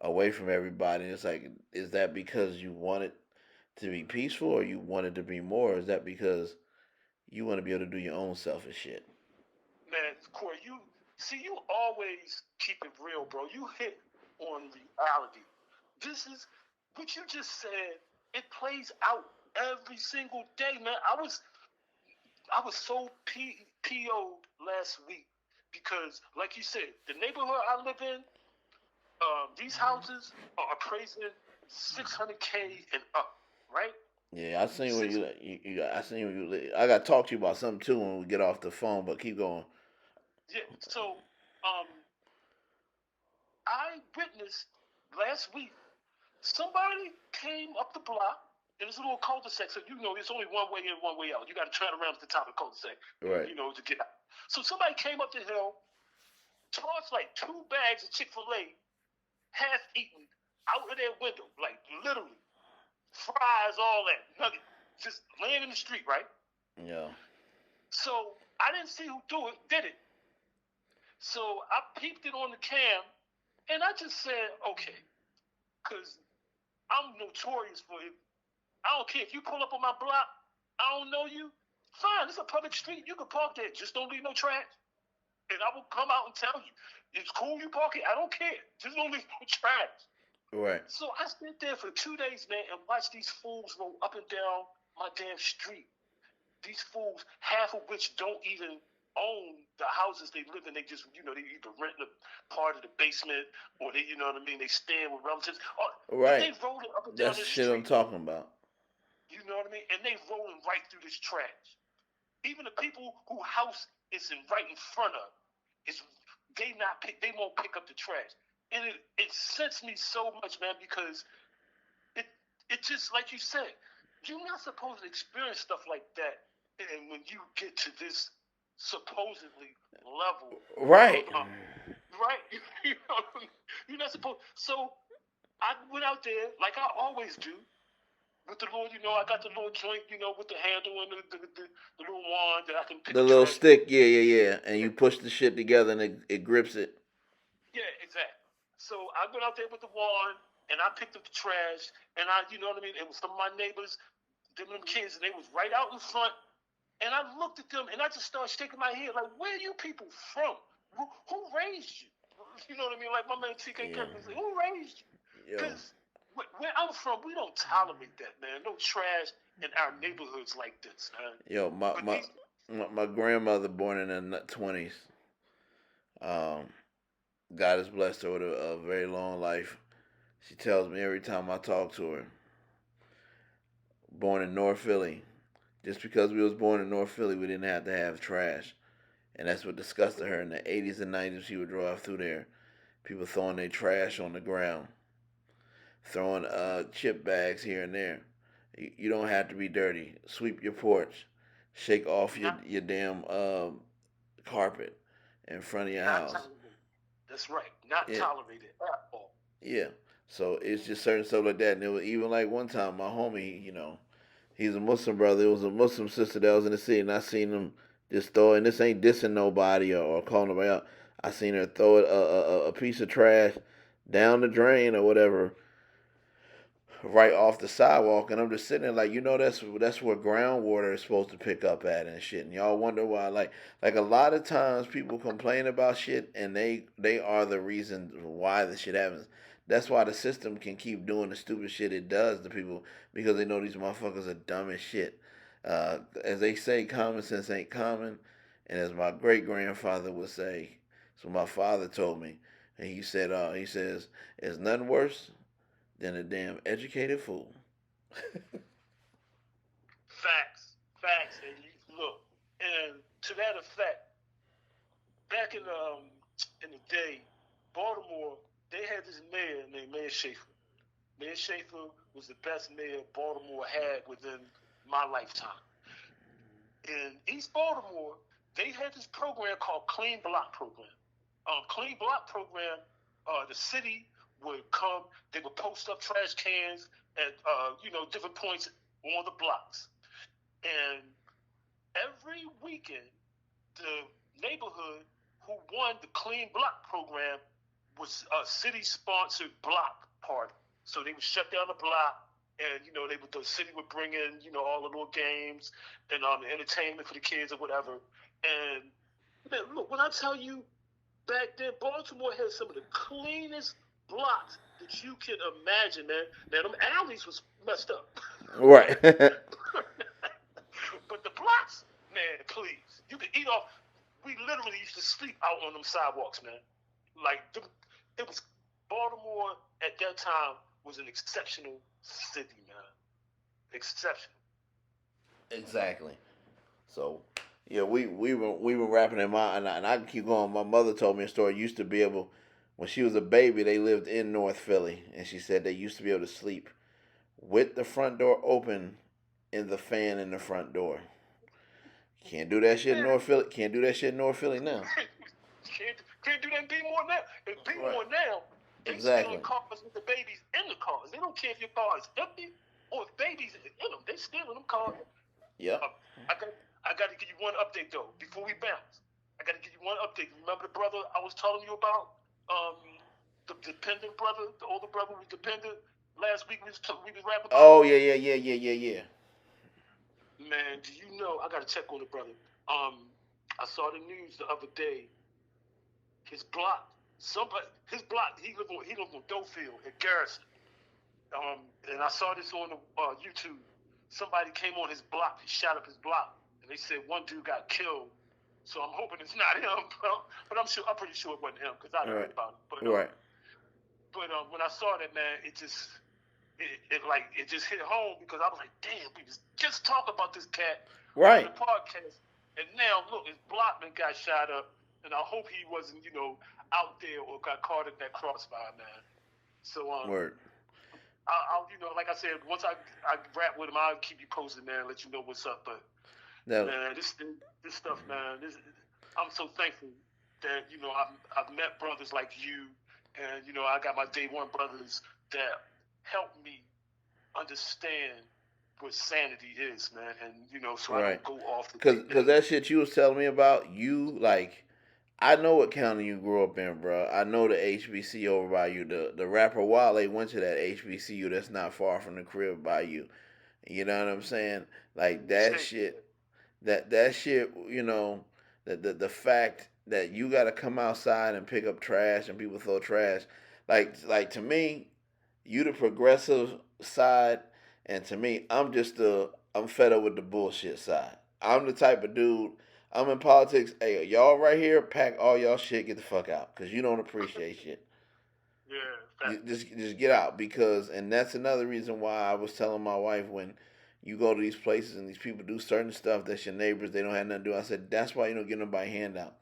away from everybody. And it's like, is that because you want it to be peaceful, or you want it to be more? Or is that because you want to be able to do your own selfish shit?
Man, Corey, you always keep it real, bro. You hit on reality. This is what you just said. It plays out every single day, man. I was so PO'd last week because, like you said, the neighborhood I live in, these houses are appraising 600K and up, right?
Yeah, I seen where
Six,
I seen where you live. I got to talk to you about something too when we get off the phone. But keep going.
yeah. So, um, I witnessed last week somebody came up the block. And it's a little cul-de-sac, so it's only one way in, one way out. You got to turn around at the top of the cul-de-sac,
Right.
to get out. So somebody came up the hill, tossed like 2 bags of Chick-fil-A, half eaten, out of their window, like literally, fries, all that, nugget, just laying in the street, right?
Yeah.
So I didn't see who did it. So I peeped it on the cam, and I just said, okay, because I'm notorious for it. I don't care if you pull up on my block, I don't know you. Fine, it's a public street. You can park there. Just don't leave no trash. And I will come out and tell you, it's cool you park it. I don't care. Just don't leave no trash.
Right.
So I spent there for 2 days, man, and watched these fools roll up and down my damn street. These fools, half of which don't even own the houses they live in. They just, they either rent a part of the basement or they, they stand with relatives. But
Right.
they rolling up and down
That's the
this
shit I'm
street.
talking about.
You know what I mean? And they rolling right through this trash. Even the people whose house is right in front of, is they won't pick up the trash. And it sets me so much, man, because it it just like you said, you're not supposed to experience stuff like that. And when you get to this supposedly level of
Right.
right, you're not supposed. So I went out there like I always do with the little, I got the little joint, with the handle and the little wand that I can pick
The
up
little
trash.
stick, yeah, yeah, yeah. And you push the shit together and it grips it.
Yeah, exactly. So I went out there with the wand and I picked up the trash and I, you know what I mean? It was some of my neighbors, them kids, and they was right out in front. And I looked at them and I just started shaking my head like, where are you people from? Who raised you? You know what I mean? Like my man TK
Yeah.
Kirk was like, who raised you?
Yo.
Because where I'm from, we don't tolerate that, man. No trash in our neighborhoods like this, man.
Yo, my
But
my
these,
my grandmother born in the 20s. Um, God has blessed her with a very long life. She tells me every time I talk to her, born in North Philly. Just because we was born in North Philly, we didn't have to have trash. And that's what disgusted her in the 80s and 90s. She would drive through there. People throwing their trash on the ground, throwing chip bags here and there. You don't have to be dirty. Sweep your porch. Shake off
not
your damn carpet in front of your
not
house.
tolerated. That's right. Not
Yeah,
tolerated at all.
yeah. So it's just certain stuff like that. And it was even like one time, my homie, he's a Muslim brother. It was a Muslim sister that was in the city, and I seen him just throw. And this ain't dissing nobody or calling nobody out. I seen her throw a piece of trash down the drain or whatever, right off the sidewalk, and I'm just sitting there like, that's where groundwater is supposed to pick up at and shit. And y'all wonder why, like a lot of times people complain about shit, and they are the reason why the shit happens. That's why the system can keep doing the stupid shit it does to people, because they know these motherfuckers are dumb as shit. As they say, common sense ain't common, and as my great grandfather would say, so my father told me, and he says, "It's nothing worse than a damn educated fool."
Facts, and you look. And to that effect, back in the day, Baltimore, they had this mayor named Mayor Schaefer. Mayor Schaefer was the best mayor Baltimore had within my lifetime. In East Baltimore, they had this program called Clean Block Program. Clean Block Program, the city would come, they would post up trash cans at different points on the blocks. And every weekend, the neighborhood who won the Clean Block Program was a city-sponsored block party. So they would shut down the block, and the city would bring in all the little games and the entertainment for the kids or whatever. And man, look, when I tell you back then, Baltimore had some of the cleanest blocks that you can imagine, man. Now them alleys was messed up.
Right.
But the blocks, man, please. You could eat off. We literally used to sleep out on them sidewalks, man. Like, it was Baltimore at that time was an exceptional city, man. Exceptional.
Exactly. So, yeah, we were rapping in and I can keep going. My mother told me a story. Used to be able, when she was a baby, they lived in North Philly, and she said they used to be able to sleep with the front door open and the fan in the front door. Can't do that shit in
Man,
North Philly. Can't do that shit in North Philly now.
can't do that in B-more now. In
Right.
B-more now, they
Exactly.
stealing cars with the babies in the cars. They don't care if your car is empty or if babies in them. They stealing them cars.
Yep.
Uh, I got I got to give you one update though before we bounce. I got to give you one update. Remember the brother I was telling you about? The dependent brother, the older brother was dependent. Last week we was rapping about.
Oh, yeah, yeah, yeah, yeah, yeah, yeah.
Man, do you know? I got to check on the brother. I saw the news the other day. his block. Somebody, his block. He live on Dofield at Garrison. And I saw this on the, YouTube. Somebody came on his block. He shot up his block, and they said one dude got killed. So I'm hoping it's not him, bro. But I'm sure. I'm pretty sure it wasn't him because I heard
Right.
about it. But
Right.
when I saw that, man, it just hit home because I was like, damn, we was just talking about this cat on
Right.
the podcast, and now look, his blockman got shot up, and I hope he wasn't, out there or got caught in that crossfire, man. So
Word.
I'll like I said, once I rap with him, I'll keep you posted, man, let you know what's up. But
Now,
man, this stuff, man, I'm so thankful that I've met brothers like you, and I got my day one brothers that help me understand what sanity is, man, and so I
right.
don't go off the deep
Cause
end.
that shit you was telling me about, you like, I know what county you grew up in, bro. I know the HBC over by you. The rapper Wale went to that HBCU that's not far from the crib by you. You know what I'm saying? Like that
Shit,
shit. That shit. The fact that you got to come outside and pick up trash and people throw trash, like to me, you the progressive side, and to me, I'm fed up with the bullshit side. I'm the type of dude. I'm in politics. Hey, y'all right here, pack all y'all shit, get the fuck out, cause you don't appreciate shit.
yeah,
You
fact.
just get out, because, and that's another reason why I was telling my wife, when you go to these places and these people do certain stuff that's your neighbors, they don't have nothing to do. I said that's why you don't get nobody handout.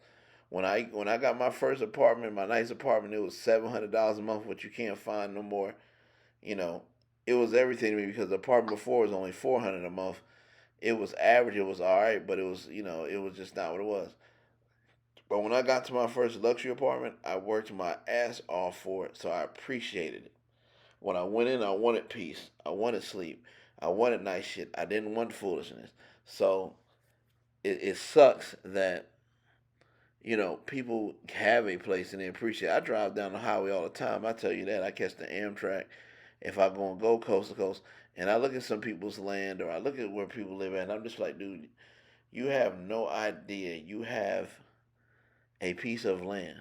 When I got my first apartment, my nice apartment, it was $700 a month, which you can't find no more. You know, it was everything to me, because the apartment before was only 400 a month. It was average. It was all right, but it was just not what it was. But when I got to my first luxury apartment, I worked my ass off for it, so I appreciated it. When I went in, I wanted peace. I wanted sleep. I wanted nice shit. I didn't want foolishness. So it sucks that people have a place and they appreciate it. I drive down the highway all the time. I tell you that. I catch the Amtrak if I go and go coast to coast, and I look at some people's land, or I look at where people live at, and I'm just like, dude, you have no idea. You have a piece of land.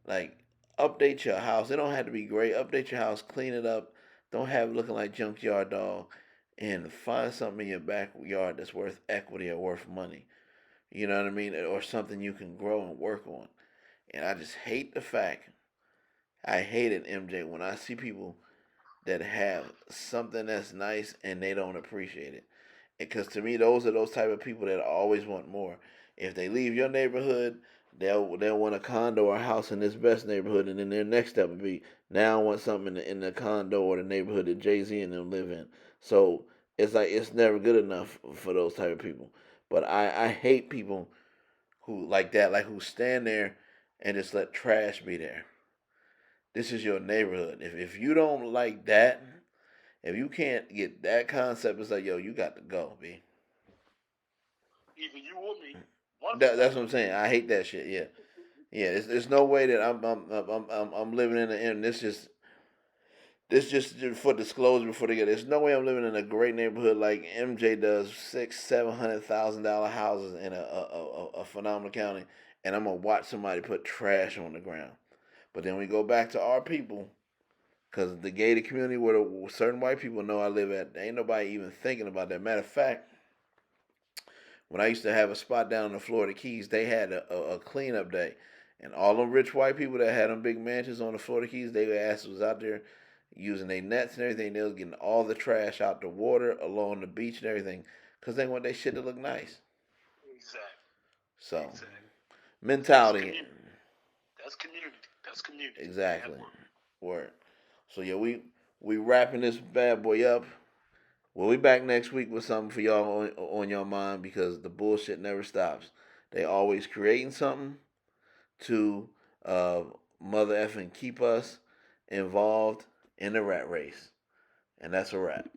Like, update your house. It don't have to be great. Update your house, clean it up. Don't have it looking like junkyard dog, and find something in your backyard that's worth equity or worth money. You know what I mean? Or something you can grow and work on. And I just hate the fact, I hate it, MJ, when I see people that have something that's nice and they don't appreciate it. Because to me, those are those type of people that always want more. If they leave your neighborhood, they'll want a condo or a house in this best neighborhood, and then their next step would be, now I want something in the condo or the neighborhood that Jay Z and them live in. So it's like, it's never good enough for those type of people. But I hate people who like that, like who stand there and just let trash be there. This is your neighborhood. If you don't like that, if you can't get that concept, it's like, yo, you got to go, B.
Either you or me, one of us
That's
got
what
to
I'm
go.
saying. I hate that shit. Yeah, yeah. There's no way that I'm living in the end. This just for disclosure before they get. There's no way I'm living in a great neighborhood like MJ does, $600,000-700,000 houses in a phenomenal county, and I'm gonna watch somebody put trash on the ground. But then we go back to our people, because the gated community where the certain white people know I live at, ain't nobody even thinking about that. Matter of fact, when I used to have a spot down in the Florida Keys, they had a cleanup day. And all them rich white people that had them big mansions on the Florida Keys, they ass was out there using their nets and everything. They was getting all the trash out the water, along the beach and everything, because they want their shit to look nice.
Exactly,
So,
exactly. That's
mentality.
community. That's community. That's community.
Exactly.
Network.
Word. So, yeah, we wrapping this bad boy up. We'll be back next week with something for y'all on your mind, because the bullshit never stops. They always creating something to uh, mother effing keep us involved in the rat race. And that's a wrap.